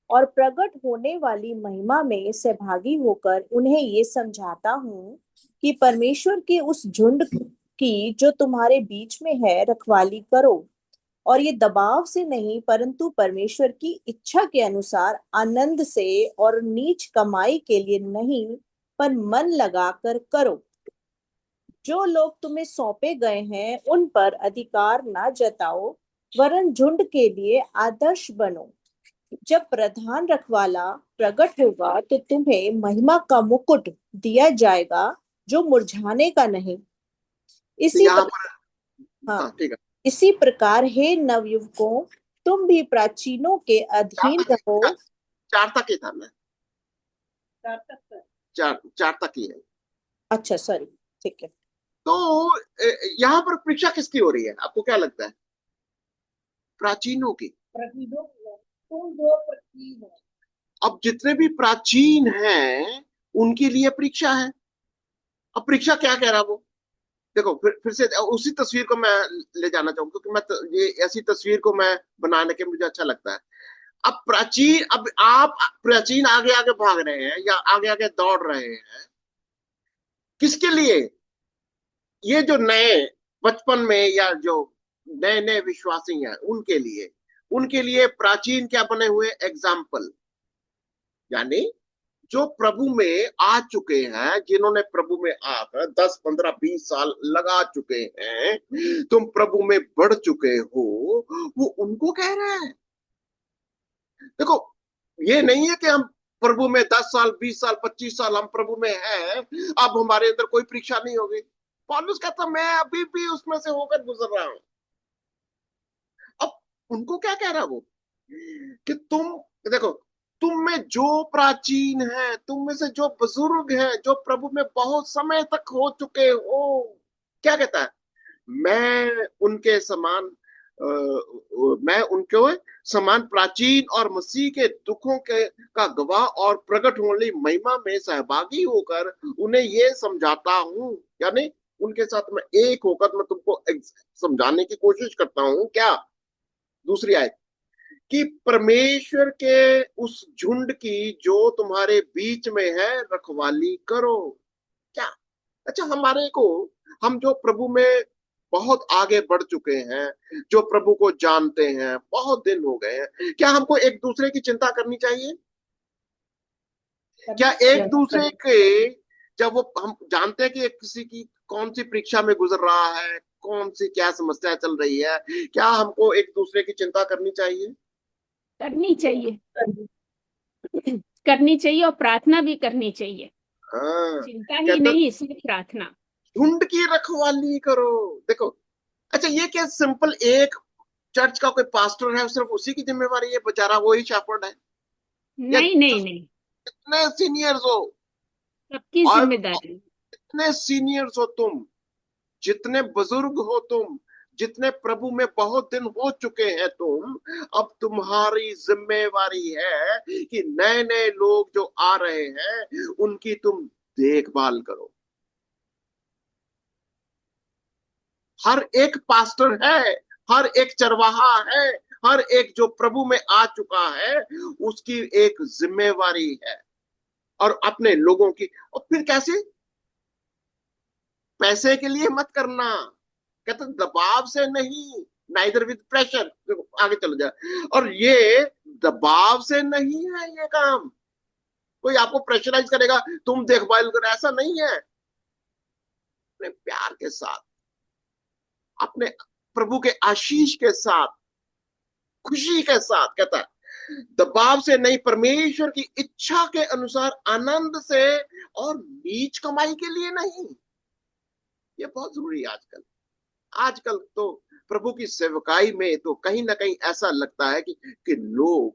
[SPEAKER 3] और प्रकट होने वाली महिमा में सहभागी होकर उन्हें ये समझाता हूँ कि परमेश्वर के उस झुंड की जो तुम्हारे बीच में है रखवाली करो, और ये दबाव से नहीं परंतु परमेश्वर की इच्छा के अनुसार आनंद से और नीच कमाई के लिए नहीं पर मन लगाकर करो। जो लोग तुम्हें सौंपे गए हैं उन पर अधिकार ना जताओ, वरन झुंड के लिए आदर्श बनो। जब प्रधान रखवाला प्रकट होगा तो तुम्हें महिमा का मुकुट दिया जाएगा जो मुरझाने का नहीं। इसी
[SPEAKER 1] यहाँ पर
[SPEAKER 3] हाँ,
[SPEAKER 1] ठीक है।
[SPEAKER 3] इसी प्रकार हे नवयुवकों, तुम भी प्राचीनों के अधीन रहो।
[SPEAKER 1] 4 तक ही था ना?
[SPEAKER 4] 4 तक।
[SPEAKER 1] 4 तक ही है।
[SPEAKER 3] अच्छा, सॉरी, ठीक है।
[SPEAKER 1] तो यहाँ पर परीक्षा किसकी हो रही है? आपको क्या लगता है? प्राचीनों की।
[SPEAKER 4] प्राचीनों की। तुम जो प्राचीन हो।
[SPEAKER 1] अब जितने भी प्राचीन हैं उनके लिए परीक्षा है। अब परीक्षा क्या कह रहा वो? देखो, फिर से उसी तस्वीर को मैं ले जाना चाहूंगा, क्योंकि ये ऐसी तस्वीर को मैं बनाने के मुझे अच्छा लगता है। अब आप प्राचीन आगे आगे भाग रहे हैं या आगे आगे दौड़ रहे हैं, किसके लिए? ये जो नए बचपन में या जो नए नए विश्वासी हैं उनके लिए प्राचीन क्या बने हुए? एग्जाम्पल। यानी जो प्रभु में आ चुके हैं, जिन्होंने प्रभु में आकर 10 15 20 साल लगा चुके हैं, तुम प्रभु में बढ़ चुके हो, वो उनको कह रहे हैं। देखो, ये नहीं है कि हम प्रभु में 10 साल 20 साल 25 साल हम प्रभु में हैं, अब हमारे अंदर कोई परीक्षा नहीं होगी। पौलुस कहता मैं अभी भी उसमें से होकर गुजर रहा हूं। अब उनको क्या कह रहा वो? कि तुम देखो, तुम में जो प्राचीन है, तुम में से जो बुजुर्ग हैं, जो प्रभु में बहुत समय तक हो चुके हो, क्या कहता है? मैं उनके समान प्राचीन और मसीह के दुखों का गवाह और प्रकट होने महिमा में सहभागी होकर उन्हें ये समझाता हूं। यानी उनके साथ मैं एक होकर मैं तुमको समझाने की कोशिश करता हूं। क्या? दूसरी आयत, कि परमेश्वर के उस झुंड की जो तुम्हारे बीच में है रखवाली करो। क्या? अच्छा, हम जो प्रभु में बहुत आगे बढ़ चुके हैं, जो प्रभु को जानते हैं, बहुत दिन हो गए हैं, क्या हमको एक दूसरे की चिंता करनी चाहिए? क्या एक दूसरे के, जब हम जानते हैं कि किसी की कौन सी परीक्षा में गुजर रहा है, कौन सी क्या समस्या चल रही है, क्या हमको एक दूसरे की चिंता करनी चाहिए?
[SPEAKER 2] करनी चाहिए। करनी चाहिए और प्रार्थना भी करनी चाहिए।
[SPEAKER 1] हाँ,
[SPEAKER 2] चिंता ही
[SPEAKER 1] कहता
[SPEAKER 2] नहीं, सिर्फ प्रार्थना।
[SPEAKER 1] झुंड की रखवाली करो। देखो, अच्छा ये क्या सिंपल एक चर्च का कोई पास्टर है सिर्फ उसी की जिम्मेवारी है, बेचारा वही शेफर्ड है? या
[SPEAKER 2] नहीं नहीं नहीं,
[SPEAKER 1] जितने सीनियर्स हो,
[SPEAKER 2] सबकी
[SPEAKER 1] और
[SPEAKER 2] जिम्मेदारी।
[SPEAKER 1] जितने सीनियर्स हो तुम, जितने बुजुर्ग हो तुम, जितने प्रभु में बहुत दिन हो चुके हैं तुम, अब तुम्हारी जिम्मेवारी है कि नए नए लोग जो आ रहे हैं उनकी तुम देखभाल करो। हर एक पास्टर है, हर एक चरवाहा है, हर एक जो प्रभु में आ चुका है उसकी एक जिम्मेवारी है। और अपने लोगों की, और फिर कैसे? पैसे के लिए मत करना, कहते दबाव से नहीं, नाइदर विद प्रेशर। आगे चलो जाए, और ये दबाव से नहीं है ये काम। कोई आपको प्रेशराइज करेगा तुम देखभाल करो, ऐसा नहीं है। अपने प्यार के साथ, अपने प्रभु के आशीष के साथ, खुशी के साथ, कहता है दबाव से नहीं, परमेश्वर की इच्छा के अनुसार, आनंद से, और नीच कमाई के लिए नहीं। ये बहुत जरूरी है आजकल। आजकल तो प्रभु की सेवकाई में तो कहीं ना कहीं ऐसा लगता है कि लोग,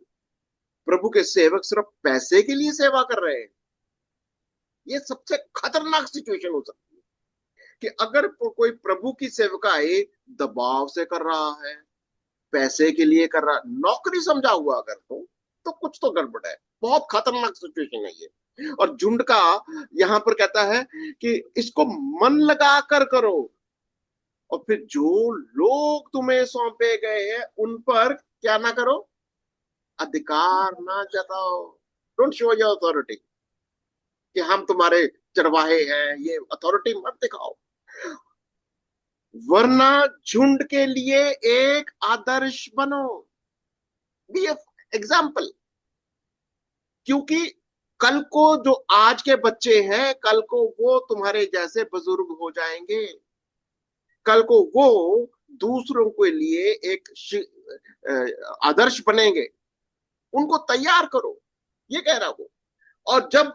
[SPEAKER 1] प्रभु के सेवक सिर्फ पैसे के लिए सेवा कर रहे हैं। ये सबसे खतरनाक सिचुएशन हो सकती है कि अगर कोई प्रभु की सेवकाई दबाव से कर रहा है, पैसे के लिए कर रहा है, नौकरी समझा हुआ अगर तो कुछ तो गड़बड़ है। बहुत खतरनाक सिचुएशन है ये। और झुंड का यहां पर कहता है कि इसको मन लगा कर करो, और फिर जो लोग तुम्हें सौंपे गए हैं उन पर क्या ना करो, अधिकार ना जताओ। डोंट शो योर अथॉरिटी कि हम तुम्हारे चरवाहे हैं, ये अथॉरिटी मत दिखाओ, वरना झुंड के लिए एक आदर्श बनो। Be example. क्योंकि कल को जो आज के बच्चे हैं, कल को वो तुम्हारे जैसे बुजुर्ग हो जाएंगे, कल को वो दूसरों के लिए एक आदर्श बनेंगे। उनको तैयार करो, ये कह रहा हूं। और जब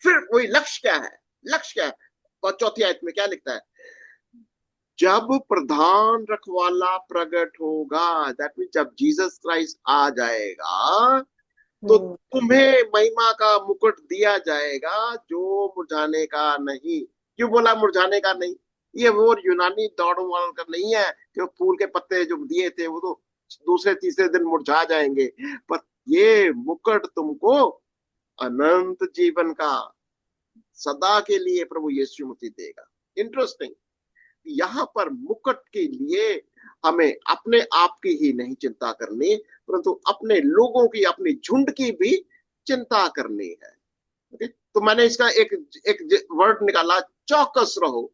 [SPEAKER 1] फिर वही लक्ष्य क्या है, लक्ष्य क्या है? और चौथी आयत में क्या लिखता है? जब प्रधान रखवाला प्रकट होगा, दैट मीन जब जीसस क्राइस्ट आ जाएगा, तो तुम्हें महिमा का मुकुट दिया जाएगा जो मुरझाने का नहीं। क्यों बोला मुरझाने का नहीं? ये वो यूनानी दौड़ों वालों का नहीं है कि फूल के पत्ते जो दिए थे वो तो दूसरे तीसरे दिन मुरझा जाएंगे, पर ये मुकुट तुमको अनंत जीवन का, सदा के लिए प्रभु यीशु मसीह देगा। इंटरेस्टिंग, यहाँ पर मुकुट के लिए हमें अपने आप की ही नहीं चिंता करनी, परंतु अपने लोगों की, अपनी झुंड की भी चिंता करनी है। ओके, तो मैंने इसका एक वर्ड निकाला, चौकस रहो।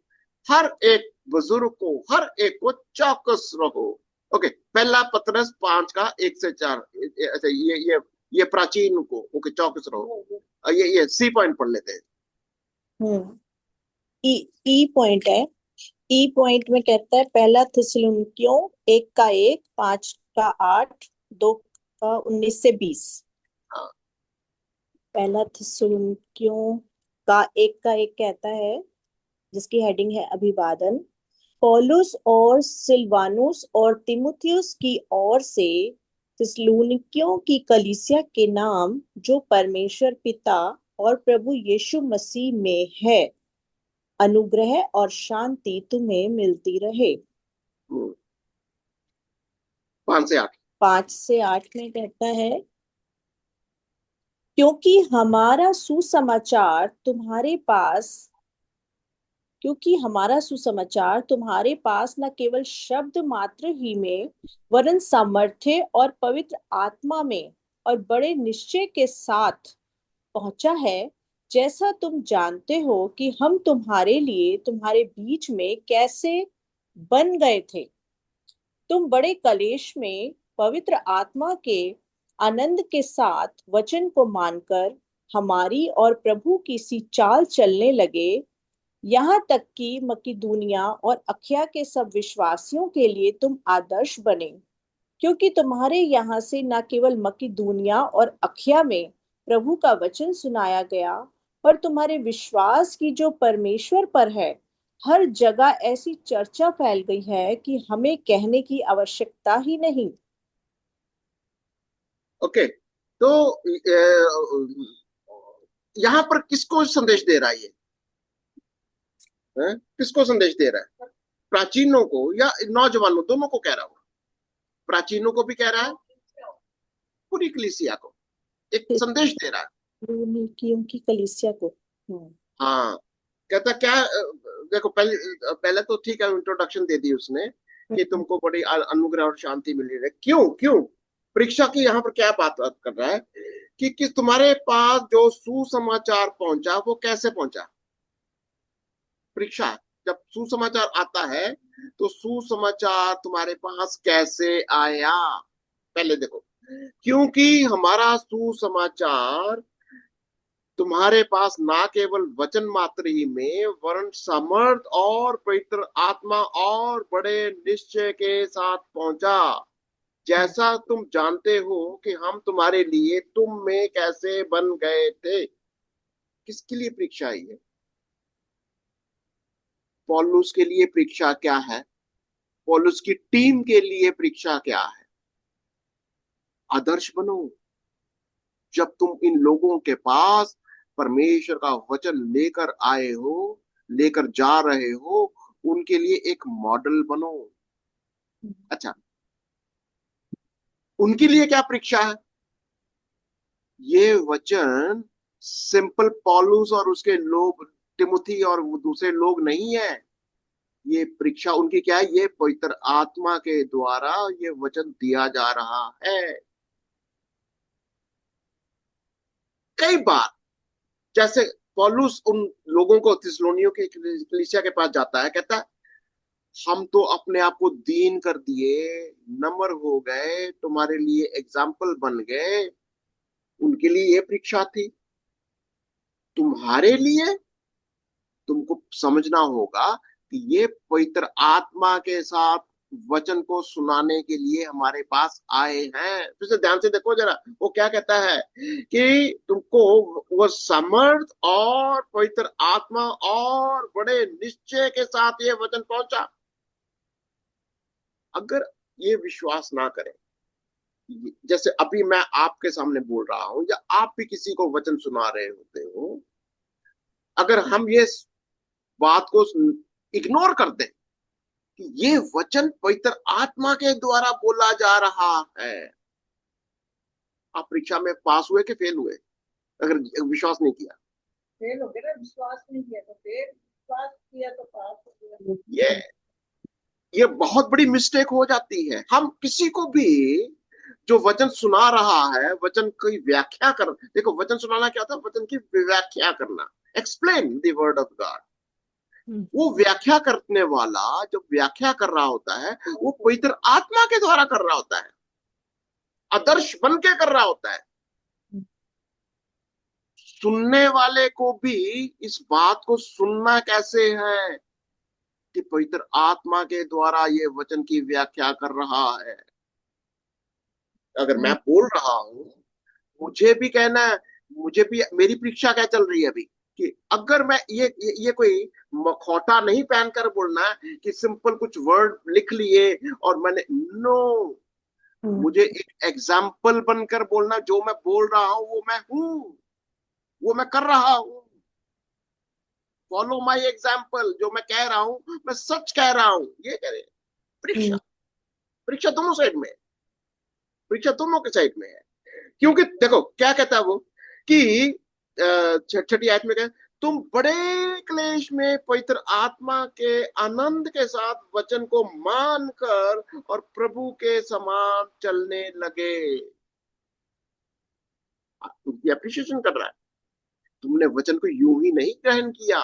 [SPEAKER 1] हर एक बुजुर्ग को, हर एक को चौकस रहो। ओके, पहला पतरस 5:1-4। अच्छा, ये प्राचीन को, ओके, चौकस रहो। ये सी पॉइंट पढ़ लेते हैं।
[SPEAKER 3] ई पॉइंट है। ई पॉइंट में कहता है पहला थिस्सलुनीकियों 1:1, 5:8, 2:19-20।
[SPEAKER 1] हाँ,
[SPEAKER 3] पहला थिस्सलुनीकियों का 1:1 कहता है, जिसकी हेडिंग है अभिवादन। पौलुस और सिलवानुस और तिमुथियुस की ओर से थिस्सलुनीकियों की कलीसिया के नाम, जो परमेश्वर पिता और प्रभु यीशु मसीह में है, अनुग्रह और शांति तुम्हें मिलती रहे।
[SPEAKER 1] 5 से 8।
[SPEAKER 3] 5 से 8 में कहता है, क्योंकि हमारा सुसमाचार तुम्हारे पास न केवल शब्द मात्र ही में, वरन सामर्थ्य और पवित्र आत्मा में और बड़े निश्चय के साथ पहुंचा है, जैसा तुम जानते हो कि हम तुम्हारे लिए तुम्हारे बीच में कैसे बन गए थे। तुम बड़े कलेश में पवित्र आत्मा के आनंद के साथ वचन को मानकर हमारी और प्रभु की सी चाल चलने लगे, यहाँ तक कि मकिदुनिया और अखया के सब विश्वासियों के लिए तुम आदर्श बने। क्योंकि तुम्हारे यहाँ से न केवल मकिदुनिया और अखया में प्रभु का वचन सुनाया गया, और तुम्हारे विश्वास की जो परमेश्वर पर है, हर जगह ऐसी चर्चा फैल गई है कि हमें कहने की आवश्यकता ही नहीं।
[SPEAKER 1] ओके, तो यहाँ पर किसको संदेश दे रहा है ये? किसको संदेश दे रहा है? प्राचीनों को या नौजवानों, दोनों को कह रहा हूँ? प्राचीनों को भी कह रहा है, पूरी कलीसिया को एक संदेश दे रहा है।
[SPEAKER 3] की उनकी कलीसिया को।
[SPEAKER 1] हाँ, कहता क्या, देखो पहले पहले तो ठीक है, इंट्रोडक्शन दे दी उसने कि तुमको बड़ी अनुग्रह और शांति मिल रही है। क्यों क्यों? परीक्षा की यहाँ पर क्या बात कर रहा है कि तुम्हारे पास जो सुसमाचार पहुंचा वो कैसे पहुंचा? परीक्षा, जब सुसमाचार आता है तो सुसमाचार तुम्हारे पास कैसे आया? पहले देखो, क्योंकि हमारा सुसमाचार तुम्हारे पास ना केवल वचन मात्र ही में, वरन समर्थ और पवित्र आत्मा और बड़े निश्चय के साथ पहुंचा, जैसा तुम जानते हो कि हम तुम्हारे लिए तुम में कैसे बन गए थे। किसके लिए परीक्षा आई है? पौलुस के लिए परीक्षा क्या है? पौलुस की टीम के लिए परीक्षा क्या है? आदर्श बनो। जब तुम इन लोगों के पास परमेश्वर का वचन लेकर आए हो, लेकर जा रहे हो, उनके लिए एक मॉडल बनो। अच्छा, उनके लिए क्या परीक्षा है? ये वचन सिंपल पौलुस और उसके लोग, तिमुथी और वो दूसरे लोग नहीं है। ये परीक्षा उनकी क्या है? ये पवित्र आत्मा के द्वारा ये वचन दिया जा रहा है। कई बार जैसे पौलुस उन लोगों को, थिस्सलुनीकियों की कलीसिया के पास जाता है, कहता है हम तो अपने आप को दीन कर दिए, नम्र हो गए, तुम्हारे लिए एग्जाम्पल बन गए। उनके लिए ये परीक्षा थी। तुम्हारे लिए तुमको समझना होगा कि ये पवित्र आत्मा के साथ वचन को सुनाने के लिए हमारे पास आए हैं। फिर से ध्यान से देखो जरा, वो क्या कहता है कि तुमको वो समर्थ और पवित्र आत्मा और बड़े निश्चय के साथ ये वचन पहुंचा। अगर ये विश्वास ना करें, जैसे अभी मैं आपके सामने बोल रहा हूं या आप भी किसी को वचन सुना रहे होते हो, अगर हम ये बात को इग्नोर कर दें कि ये वचन पवित्र आत्मा के द्वारा बोला जा रहा है, आप परीक्षा में पास हुए कि फेल हुए? अगर विश्वास नहीं किया,
[SPEAKER 4] फेल हो गया ना। विश्वास नहीं किया तो फेल, विश्वास किया तो पास हो गया।
[SPEAKER 1] ये बहुत बड़ी मिस्टेक हो जाती है। हम किसी को भी जो वचन सुना रहा है, वचन की व्याख्या कर, देखो वचन सुनाना क्या होता है? वचन की व्याख्या करना, explain the word of God. वो व्याख्या करने वाला जब व्याख्या कर रहा होता है, वो पवित्र आत्मा के द्वारा कर रहा होता है, आदर्श बन के कर रहा होता है। सुनने वाले को भी इस बात को सुनना कैसे है कि पवित्र आत्मा के द्वारा ये वचन की व्याख्या कर रहा है। अगर मैं बोल रहा हूं, मुझे भी कहना है, मुझे भी, मेरी परीक्षा क्या चल रही है अभी कि अगर मैं ये कोई मखौटा नहीं पहनकर बोलना है कि सिंपल कुछ वर्ड लिख लिए और मैंने, नो, मुझे एक एग्जाम्पल बनकर बोलना। जो मैं बोल रहा हूं वो मैं हूं, वो मैं कर रहा हूं। Follow my example. जो मैं कह रहा हूं मैं सच कह रहा हूं। ये कह रहे परीक्षा, परीक्षा दोनों साइड में है, परीक्षा दोनों के साइड में है। क्योंकि देखो क्या कहता है वो कि छठी आयत में कहता, तुम बड़े क्लेश में पवित्र आत्मा के आनंद के साथ वचन को मानकर और प्रभु के समान चलने लगे। तुमकी अप्रिशिएशन कर रहा है। तुमने वचन को यूं ही नहीं ग्रहण किया,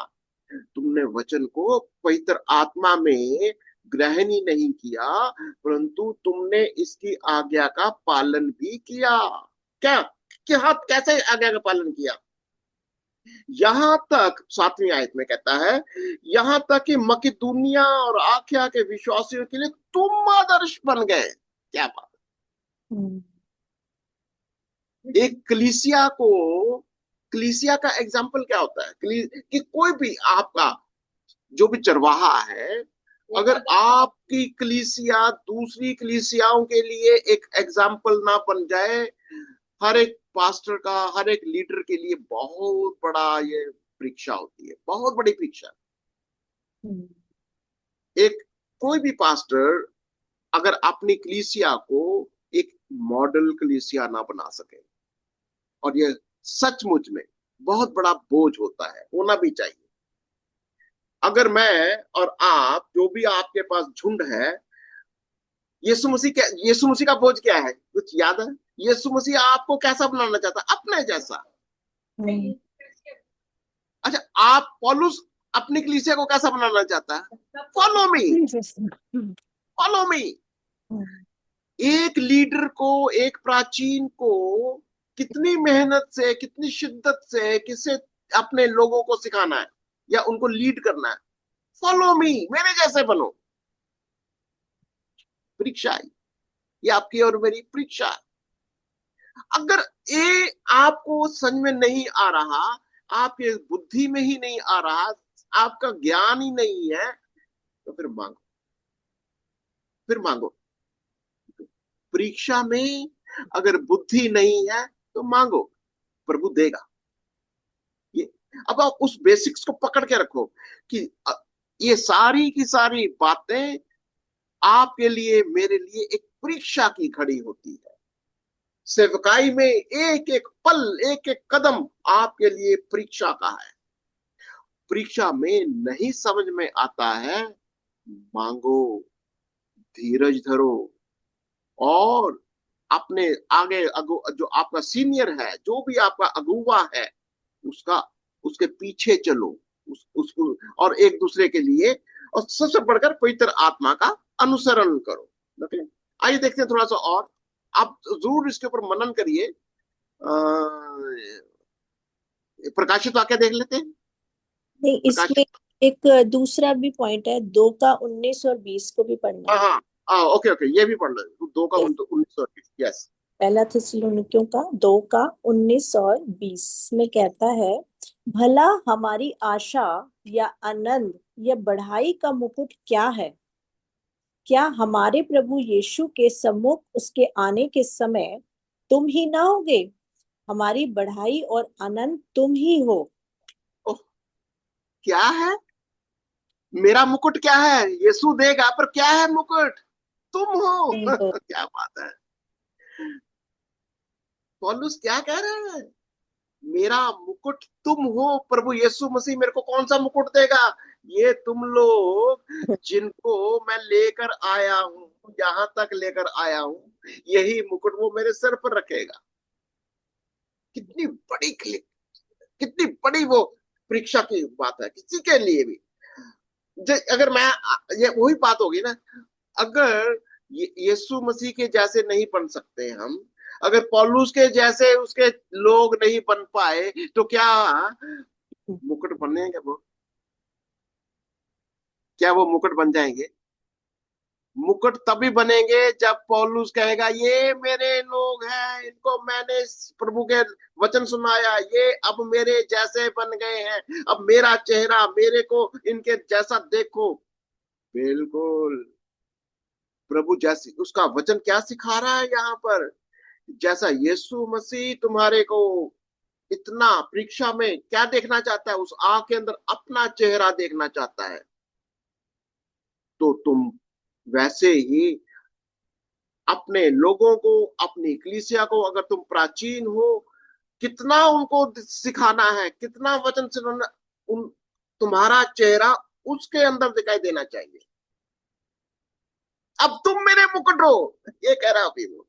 [SPEAKER 1] तुमने वचन को पवित्र आत्मा में ग्रहण ही नहीं किया, परंतु तुमने इसकी आज्ञा का पालन भी किया। क्या क्या कैसे आज्ञा का पालन किया? यहां तक 7वीं आयत में कहता है, यहां तक कि मकिदुनिया और आख्या के विश्वासियों के लिए तुम आदर्श बन गए। क्या बात! एक कलीसिया को कलीसिया का एग्जाम्पल क्या होता है कि कोई भी आपका जो भी चरवाहा है, अगर आपकी कलीसिया दूसरी कलीसियाओं के लिए एक एग्जाम्पल ना बन जाए, हर एक पास्टर का, हर एक लीडर के लिए बहुत बड़ा ये परीक्षा होती है, बहुत बड़ी परीक्षा। एक कोई भी पास्टर अगर अपनी कलीसिया को एक मॉडल कलीसिया ना बना सके, और ये सचमुच में बहुत बड़ा बोझ होता है, होना भी चाहिए। अगर मैं और आप, जो भी आपके पास झुंड है, यीशु मसीह का बोझ क्या है, कुछ याद है? यीशु मसीह आपको कैसा बनाना चाहता है? अपने जैसा। अच्छा, आप पौलुस अपनी कलीसिया को कैसा बनाना चाहता है? Follow me, follow me. एक लीडर को, एक प्राचीन को कितनी मेहनत से, कितनी शिद्दत से किसे अपने लोगों को सिखाना है या उनको लीड करना है? फॉलो मी, मेरे जैसे बनो। परीक्षा है ये, आपकी और मेरी परीक्षा है। अगर ये आपको समझ में नहीं आ रहा, आपके बुद्धि में ही नहीं आ रहा, आपका ज्ञान ही नहीं है, तो फिर मांगो, फिर मांगो। परीक्षा में अगर बुद्धि नहीं है तो मांगो, प्रभु देगा। ये अब आप उस बेसिक्स को पकड़ के रखो कि ये सारी की सारी बातें आपके लिए, मेरे लिए एक परीक्षा की घड़ी होती है। सेवकाई में एक एक पल, एक एक कदम आपके लिए परीक्षा का है। परीक्षा में नहीं समझ में आता है, मांगो, धीरज धरो, और अपने आगे जो आपका सीनियर है, जो भी आपका अगुवा है, उसका उसके पीछे चलो, उसको, और एक दूसरे के लिए, और सबसे बढ़कर पवित्र आत्मा का अनुसरण करो। आइए देखते हैं थोड़ा सा, और आप जरूर इसके ऊपर मनन करिए। प्रकाशित वाक्य देख लेते हैं।
[SPEAKER 3] नहीं, इसमें
[SPEAKER 1] प्रकाशित,
[SPEAKER 3] एक दूसरा भी पॉइंट है, 2 का 19 और 20 को भी पढ़ना है।
[SPEAKER 1] हाँ हाँ, ओके ओके, ये भी पढ़ लो, 2 का 19। यस,
[SPEAKER 3] पहला थिस्सलुनीकियों का 2 का 19 और 20 में कहता है, भला हमारी आशा या आनंद या बढ़ाई का मुकुट क्या है? क्या हमारे प्रभु यीशु के सम्मुख उसके आने के समय तुम ही ना होगे? हमारी बढ़ाई और आनंद तुम ही हो।
[SPEAKER 1] ओह, क्या है मेरा मुकुट? क्या है? यीशु देगा, पर क्या है मुकुट? तुम हो।
[SPEAKER 3] तो
[SPEAKER 1] क्या बात है, पौलुस क्या कह रहे हैं? मेरा मुकुट तुम हो। प्रभु यीशु मसीह मेरे को कौन सा मुकुट देगा? ये तुम लोग जिनको मैं लेकर आया हूं, यहां तक लेकर आया हूं, यही मुकुट वो मेरे सर पर रखेगा। कितनी बड़ी कितनी बड़ी वो परीक्षा की बात है किसी के लिए भी। अगर मैं, ये वही बात होगी ना, अगर यीशु मसीह के जैसे नहीं बन सकते हम, अगर पौलुस के जैसे उसके लोग नहीं बन पाए, तो क्या मुकुट बनेंगे वो? क्या वो मुकुट बन जाएंगे? मुकुट तभी बनेंगे जब पौलुस कहेगा, ये मेरे लोग हैं, इनको मैंने प्रभु के वचन सुनाया, ये अब मेरे जैसे बन गए हैं, अब मेरा चेहरा, मेरे को इनके जैसा देखो। बिल्कुल, प्रभु जैसी, उसका वचन क्या सिखा रहा है यहाँ पर? जैसा यीशु मसीह तुम्हारे को इतना परीक्षा में क्या देखना चाहता है, उस आग के अंदर अपना चेहरा देखना चाहता है, तो तुम वैसे ही अपने लोगों को, अपनी कलीसिया को, अगर तुम प्राचीन हो, कितना उनको सिखाना है, कितना वचन सिखाना, उन तुम्हारा चेहरा उसके अंदर दिखाई देना चाहिए। अब तुम मेरे मुकुट हो, ये कह रहा अभी वो,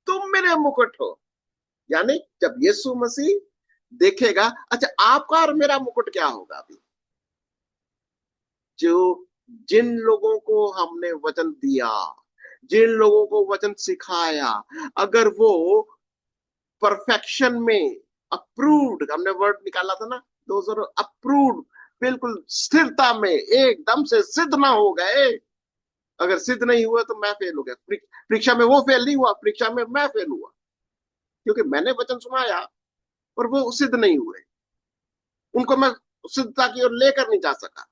[SPEAKER 1] तुम मेरे मुकुट हो। यानी जब यीशु मसीह देखेगा, अच्छा आपका और मेरा मुकुट क्या होगा अभी? जो जिन लोगों को हमने वचन दिया, जिन लोगों को वचन सिखाया, अगर वो परफेक्शन में, अप्रूव्ड, हमने वर्ड निकाला था ना, दोज आर अप्रूव्ड, बिल्कुल स्थिरता में एकदम से सिद्ध ना हो गए। अगर सिद्ध नहीं हुआ तो मैं फेल हो गया। परीक्षा में वो फेल नहीं हुआ, परीक्षा में मैं फेल हुआ, क्योंकि मैंने वचन सुनाया, पर वो सिद्ध नहीं हुए, उनको मैं सिद्धता की ओर लेकर नहीं जा सका,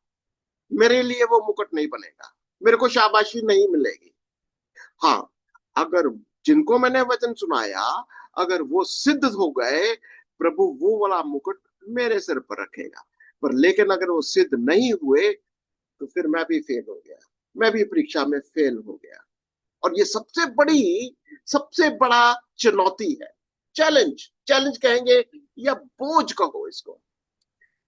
[SPEAKER 1] मेरे लिए वो मुकुट नहीं बनेगा, मेरे को शाबाशी नहीं मिलेगी। हाँ, अगर जिनको मैंने वचन सुनाया अगर वो सिद्ध हो गए, प्रभु वो वाला मुकुट मेरे सिर पर रखेगा। पर लेकिन अगर वो सिद्ध नहीं हुए तो फिर मैं भी फेल हो गया, मैं भी परीक्षा में फेल हो गया। और ये सबसे बड़ा चुनौती है, चैलेंज, चैलेंज कहेंगे या बोझ कहो इसको,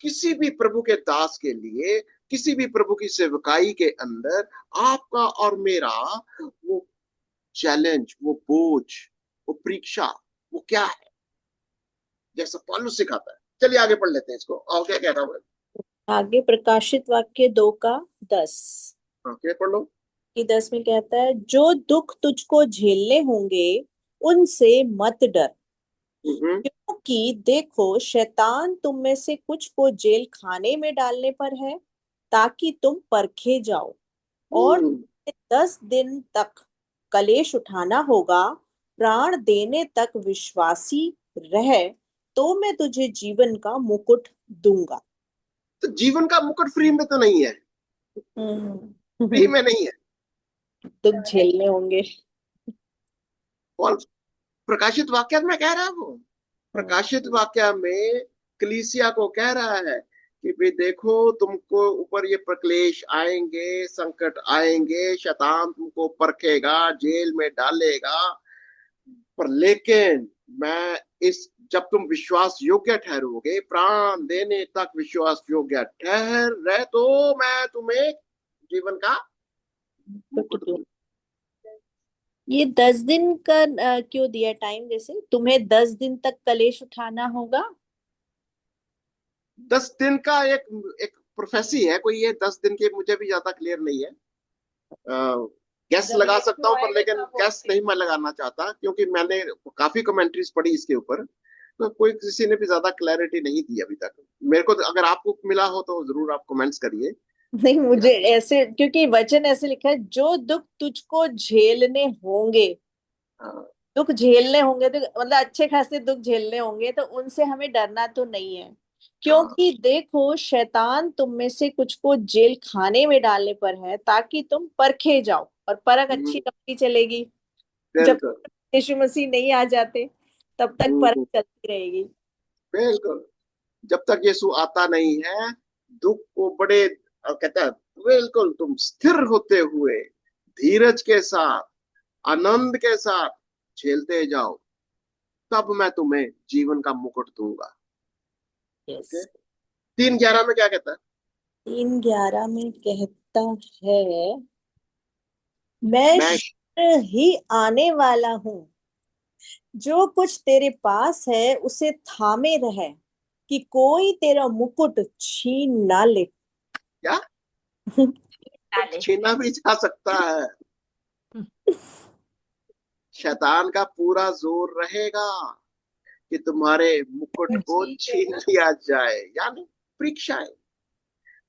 [SPEAKER 1] किसी भी प्रभु के दास के लिए, किसी भी प्रभु की सेवकाई के अंदर आपका और मेरा वो चैलेंज, वो बोझ, वो परीक्षा, वो क्या है, जैसा पौलुस सिखाता है। चलिए आगे पढ़ लेते हैं इसको, और क्या कह रहा हूं।
[SPEAKER 3] आगे प्रकाशित वाक्य 2:10
[SPEAKER 1] क्या पढ़ लो।
[SPEAKER 3] कि 10 में कहता है, जो दुख तुझको झेलने होंगे उनसे मत डर, क्योंकि देखो शैतान तुम में से कुछ को जेल खाने में डालने पर है, ताकि तुम परखे जाओ, और 10 दिन तक कलेश उठाना होगा। प्राण देने तक विश्वासी रह, तो मैं तुझे जीवन का मुकुट दूंगा।
[SPEAKER 1] तो जीवन का मुकुट फ्री में तो नहीं है, फ्री में नहीं है,
[SPEAKER 3] दुख झेलने होंगे।
[SPEAKER 1] और प्रकाशित वाक्य में कह रहा है वो, प्रकाशित वाक्य में कलीसिया को कह रहा है कि भाई देखो तुमको ऊपर ये प्रक्लेश आएंगे, संकट आएंगे, शैतान तुमको परखेगा, जेल में डालेगा, पर लेकिन मैं इस जब तुम विश्वास योग्य ठहरोगे, प्राण देने तक विश्वास योग्य ठहर रहे, तो मैं तुम्हें जीवन का मुकुट दूंगा।
[SPEAKER 3] ये 10 दिन का क्यों दिया टाइम? जैसे तुम्हें 10 दिन तक कलेश उठाना होगा।
[SPEAKER 1] 10 दिन का एक एक प्रोफेसी है कोई, ये 10 दिन के मुझे भी ज्यादा क्लियर नहीं है। गैस लगा सकता हूँ पर लेकिन गैस नहीं मैं लगाना चाहता, क्योंकि मैंने काफी कमेंट्रीज पढ़ी इसके ऊपर, तो कोई किसी ने भी ज्यादा क्लैरिटी नहीं दी अभी तक मेरे को। अगर आपको मिला हो तो जरूर आप कमेंट्स करिए।
[SPEAKER 3] नहीं, मुझे ऐसे, क्योंकि वचन ऐसे लिखा है, जो दुख तुझको झेलने होंगे। दुख झेलने होंगे तो मतलब अच्छे खासे दुख झेलने होंगे, तो उनसे हमें डरना तो नहीं है, क्योंकि देखो शैतान तुम में से कुछ को जेल खाने में डालने पर है, ताकि तुम परखे जाओ। और परख अच्छी लंबी चलेगी, जब
[SPEAKER 1] बिल्कुल
[SPEAKER 3] तक यीशु मसीह नहीं आ जाते तब तक परख चलती रहेगी।
[SPEAKER 1] बिल्कुल, जब तक यीशु आता नहीं है दुख को बड़े कहता है बिल्कुल तुम स्थिर होते हुए धीरज के साथ, आनंद के साथ झेलते जाओ, तब मैं तुम्हें जीवन का मुकुट दूंगा।
[SPEAKER 3] यस।
[SPEAKER 1] 3:11 में क्या कहता है?
[SPEAKER 3] 3:11 में कहता है, मैं
[SPEAKER 1] मैं
[SPEAKER 3] शीघ्र ही आने वाला हूँ, जो कुछ तेरे पास है उसे थामे रह, कि कोई तेरा मुकुट छीन ना ले।
[SPEAKER 1] क्या छीना भी जा सकता है, शैतान का पूरा जोर रहेगा कि तुम्हारे मुकुट को छीन लिया जाए, यानी परीक्षाएं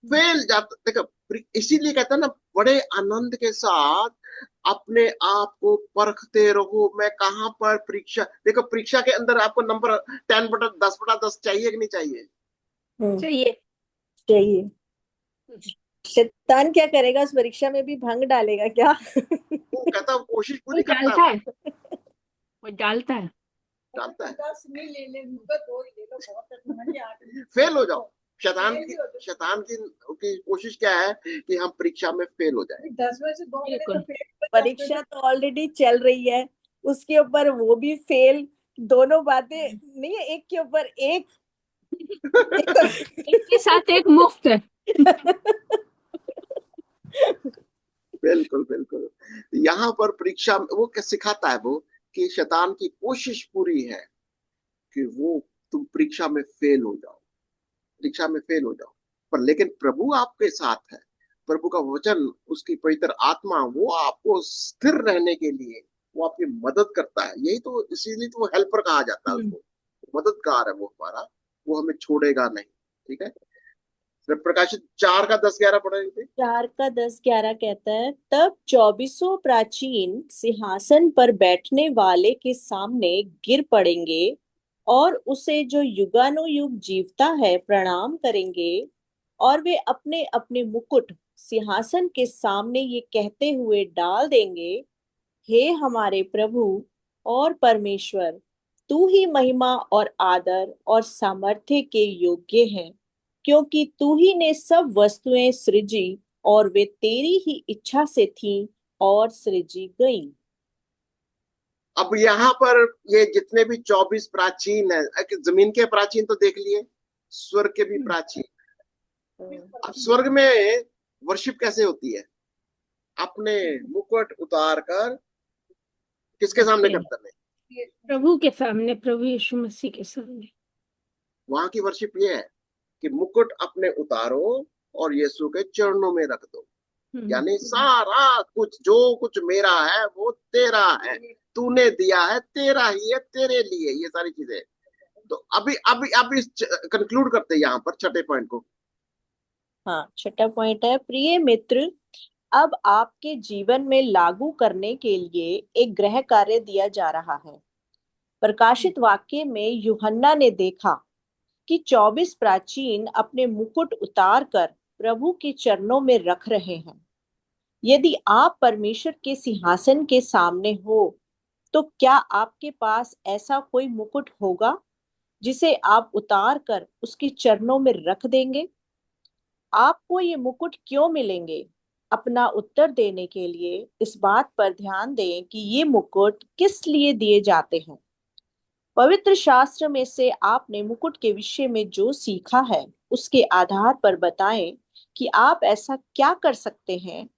[SPEAKER 1] फेल जाता। देखो इसीलिए कहता है ना, बड़े आनंद के साथ अपने आप को परखते रहो, मैं कहां पर परीक्षा। देखो परीक्षा के अंदर आपको नंबर 10/10 चाहिए कि नहीं चाहिए?
[SPEAKER 2] चाहिए।
[SPEAKER 3] चाहिए। शैतान क्या करेगा उस परीक्षा में? भी भंग डालेगा क्या?
[SPEAKER 1] वो कहता है कोशिश
[SPEAKER 2] वो
[SPEAKER 1] पूरी करता
[SPEAKER 2] डालता
[SPEAKER 1] है,
[SPEAKER 2] है, वो डालता है।
[SPEAKER 1] डालता है,
[SPEAKER 4] 10 नहीं ले ले, मुकट 2 ही ले लो, बहुत है तुम्हारी 8
[SPEAKER 1] फेल हो जाओ। शैतान की कोशिश क्या है कि हम परीक्षा में फेल हो जाए।
[SPEAKER 4] 10 में से 2 मिले तो
[SPEAKER 2] बिल्कुल।
[SPEAKER 4] फेल।
[SPEAKER 3] परीक्षा तो ऑलरेडी चल रही है, उसके ऊपर वो भी फेल। दोनों बातें नहीं है, एक के ऊपर एक।
[SPEAKER 2] एक के साथ एक मुफ्त है।
[SPEAKER 1] बिल्कुल बिल्कुल, यहाँ पर परीक्षा वो क्या सिखाता है वो, कि शैतान की कोशिश पूरी है कि वो तुम परीक्षा में फेल हो जाओ, परीक्षा में फेल हो जाओ। पर लेकिन प्रभु आपके साथ है, प्रभु का वचन, उसकी पवित्र आत्मा वो आपको स्थिर रहने के लिए वो आपकी मदद करता है। यही तो, इसीलिए तो वो हेल्पर कहा जाता है उसको, मददगार है वो हमारा, वो हमें छोड़ेगा नहीं। ठीक है, फिर प्रकाशित 4:10-11 पढ़ रहे थे।
[SPEAKER 3] 4:10-11 कहता है, तब 24 प्राचीन सिंहासन पर बैठने वाले के सामने गिर पड़ेंगे और उसे जो युगानुयुग जीवता है प्रणाम करेंगे, और वे अपने अपने मुकुट सिंहासन के सामने ये कहते हुए डाल देंगे, हे हमारे प्रभु और परमेश्वर, तू ही महिमा और आदर और सामर्थ्य के योग्य है, क्योंकि तू ही ने सब वस्तुएं सृजी और वे तेरी ही इच्छा से थीं और सृजी गईं।
[SPEAKER 1] अब यहाँ पर ये जितने भी 24 प्राचीन है, जमीन के प्राचीन तो देख लिए, स्वर्ग के भी प्राचीन। अब स्वर्ग में वर्शिप कैसे होती है? अपने मुकुट उतार कर किसके सामने करते हैं?
[SPEAKER 2] प्रभु के सामने, प्रभु यीशु मसीह के सामने।
[SPEAKER 1] वहां की वर्शिप ये है कि मुकुट अपने उतारो और यीशु के चरणों में रख दो। यानी सारा कुछ जो कुछ मेरा है वो तेरा है, तूने दिया है, तेरा ही है, तेरे लिए ये सारी चीजें। तो अभी अभी अभी कंक्लूड करते हैं यहाँ पर छठे पॉइंट को।
[SPEAKER 3] हाँ, छठा पॉइंट है, प्रिय मित्र, अब आपके जीवन में लागू करने के लिए एक गृह कार्य दिया जा रहा है। प्रकाशित वाक्य में यूहन्ना ने देखा कि 24 प्राचीन अपने मुकुट उतार कर प्रभु के चरणों में रख रहे हैं। यदि आप परमेश्वर के सिंहासन के सामने हो, तो क्या आपके पास ऐसा कोई मुकुट होगा जिसे आप उतार कर उसके चरणों में रख देंगे? आपको ये मुकुट क्यों मिलेंगे? अपना उत्तर देने के लिए इस बात पर ध्यान दें कि ये मुकुट किस लिए दिए जाते हैं। पवित्र शास्त्र में से आपने मुकुट के विषय में जो सीखा है, उसके आधार पर बताएं कि आप ऐसा क्या कर सकते हैं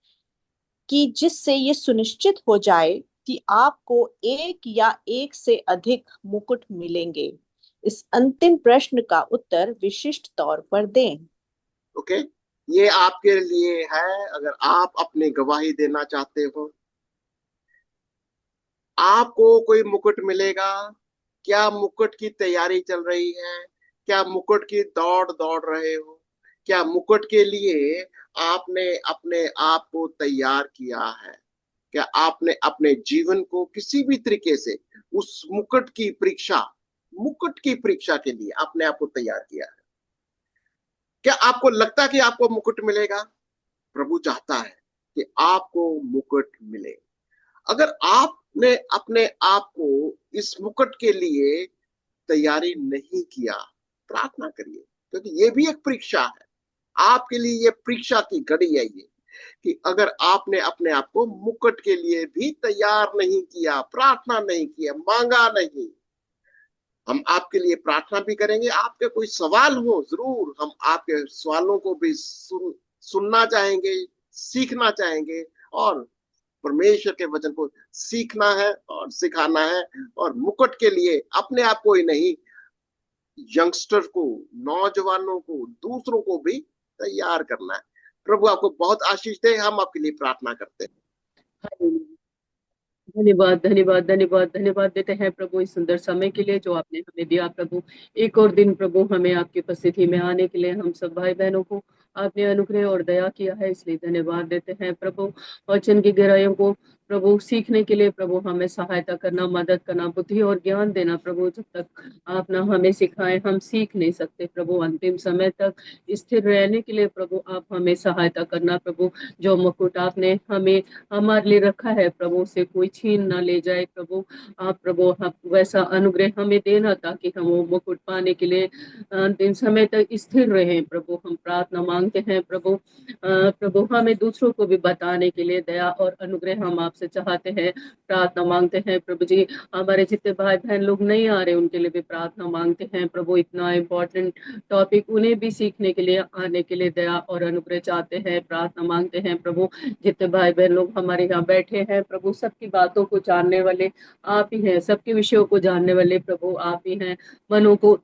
[SPEAKER 3] कि जिससे ये सुनिश्चित हो जाए कि आपको एक या एक से अधिक मुकुट मिलेंगे। इस अंतिम प्रश्न का उत्तर विशिष्ट तौर पर दें।
[SPEAKER 1] ओके, ये आपके लिए है। अगर आप अपनी गवाही देना चाहते हो, आपको कोई मुकुट मिलेगा। क्या मुकुट की तैयारी चल रही है? क्या मुकुट की दौड़ दौड़ रहे हो? क्या मुकुट के लिए आपने अपने आप को तैयार किया है? क्या आपने अपने जीवन को किसी भी तरीके से उस मुकुट की परीक्षा के लिए अपने आप को तैयार किया है? क्या आपको लगता है कि आपको मुकुट मिलेगा? प्रभु चाहता है कि आपको मुकुट मिले। अगर आपने अपने आप को इस मुकुट के लिए तैयारी नहीं किया, प्रार्थना करिए, क्योंकि ये भी एक परीक्षा है आपके लिए। ये परीक्षा की घड़ी है ये, कि अगर आपने अपने आप को मुकुट के लिए भी तैयार नहीं किया, प्रार्थना नहीं किया, मांगा नहीं। हम आपके लिए प्रार्थना भी करेंगे। आपके कोई सवाल हो, जरूर हम आपके सवालों को भी सुनना चाहेंगे, सीखना चाहेंगे, और परमेश्वर के वचन को सीखना है और सिखाना है। और मुकुट के लिए अपने आप को ही नहीं, यंगस्टर को, नौजवानों को, दूसरों को भी तैयार करना है। प्रभु आपको बहुत आशीष दे। हम आपके लिए प्रार्थना करते हैं।
[SPEAKER 5] धन्यवाद धन्यवाद धन्यवाद धन्यवाद देते हैं प्रभु इस सुंदर समय के लिए जो आपने हमें दिया। प्रभु एक और दिन प्रभु हमें आपकी उपस्थिति में आने के लिए हम सब भाई बहनों को आपने अनुग्रह और दया किया है, इसलिए धन्यवाद देते हैं प्रभु। वचन की गहराइयों को प्रभु सीखने के लिए प्रभु हमें सहायता करना, मदद करना, बुद्धि और ज्ञान देना प्रभु। जब तक आप ना हमें सिखाएं हम सीख नहीं सकते प्रभु। अंतिम समय तक स्थिर रहने के लिए प्रभु आप हमें सहायता करना प्रभु। जो मुकुट आपने हमें हमारे लिए रखा है प्रभु, से कोई छीन ना ले जाए प्रभु। आप प्रभु वैसा अनुग्रह हमें देना ताकि हम वो मुकुट पाने के लिए अंतिम समय तक स्थिर रहें प्रभु। हम प्रार्थना मांगते हैं प्रभु। प्रभु हमें दूसरों को भी बताने के लिए दया और अनुग्रह हम आपसे चाहते हैं, प्रार्थना मांगते हैं प्रभु जी। हमारे जितने भाई बहन लोग नहीं आ रहे उनके लिए भी प्रार्थना मांगते हैं प्रभु। इतना इम्पोर्टेंट टॉपिक उन्हें भी सीखने के लिए आने के लिए दया और अनुग्रह चाहते हैं, प्रार्थना मांगते हैं प्रभु। जितने भाई बहन लोग हमारे यहाँ बैठे हैं प्रभु, सबकी बातों को जानने वाले आप ही हैं, सबके विषयों को जानने वाले प्रभु आप ही हैं। मनों को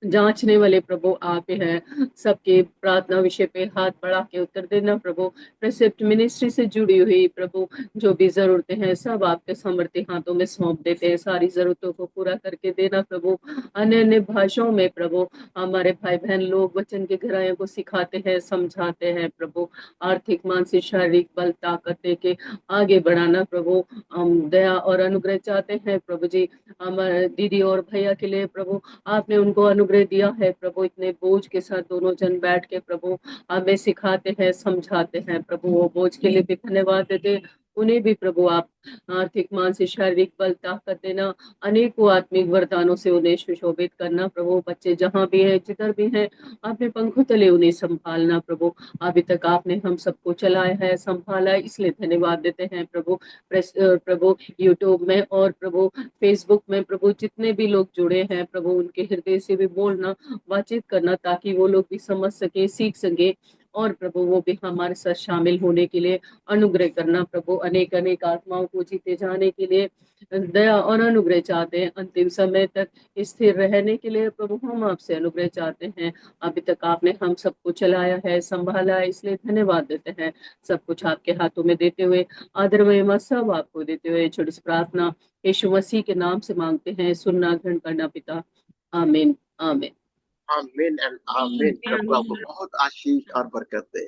[SPEAKER 5] जांचने वाले प्रभु आप ही हैं। सबके प्रार्थना विषय पे हाथ बढ़ा के उत्तर देना प्रभु। प्रेसिप्ट मिनिस्ट्री से जुड़ी हुई प्रभु जो भी जरूरतें हैं सब आपके समर्थी हाथों में सौंप देते हैं। सारी जरूरतों को पूरा करके देना प्रभु। अन्य अन्य भाषाओं में प्रभु हमारे भाई बहन लोग वचन के गहराइयों को सिखाते हैं, समझाते हैं प्रभु। आर्थिक, मानसिक, शारीरिक बल ताकत दे के आगे बढ़ाना प्रभु। हम दया और अनुग्रह चाहते हैं प्रभु जी। हमारे दीदी और भैया के लिए प्रभु आपने उनको अनुग्रह दिया है प्रभु। इतने बोझ के साथ दोनों जन बैठ के प्रभु हमें सिखाते हैं, समझाते हैं प्रभु। वो बोझ के लिए भी धन्यवाद देते हैं। उन्हें भी प्रभु आप आर्थिक, मानसिक, शारीरिक बल ताकत देना, अनेकों आत्मिक वरदानों से उन्हें सुशोभित करना प्रभु। बच्चे जहां भी हैं, जिधर भी हैं, अपने पंखों तले उन्हें संभालना प्रभु। अभी तक आपने हम सबको चलाया है, संभाला है, इसलिए धन्यवाद देते हैं प्रभु। प्रभु यूट्यूब में और प्रभु फेसबुक में प्रभु जितने भी लोग जुड़े हैं प्रभु उनके हृदय से भी बोलना, बातचीत करना, ताकि वो लोग भी समझ सके, सीख सके और प्रभु वो भी हमारे साथ शामिल होने के लिए अनुग्रह करना प्रभु। अनेक अनेक आत्माओं को जीते जाने के लिए दया और अनुग्रह चाहते हैं। अंतिम समय तक स्थिर रहने के लिए प्रभु हम आपसे अनुग्रह चाहते हैं। अभी तक आपने हम सबको चलाया है, संभाला है, इसलिए धन्यवाद देते हैं। सब कुछ आपके हाथों में देते हुए, आदर महिमा सब आपको देते हुए छोटी सी प्रार्थना यीशु मसीह के नाम से मांगते हैं, सुनना ग्रहण करना पिता। आमीन आमीन।
[SPEAKER 1] आमीन एंड आमीन। प्रभु आपको बहुत आशीष और बरकत दे।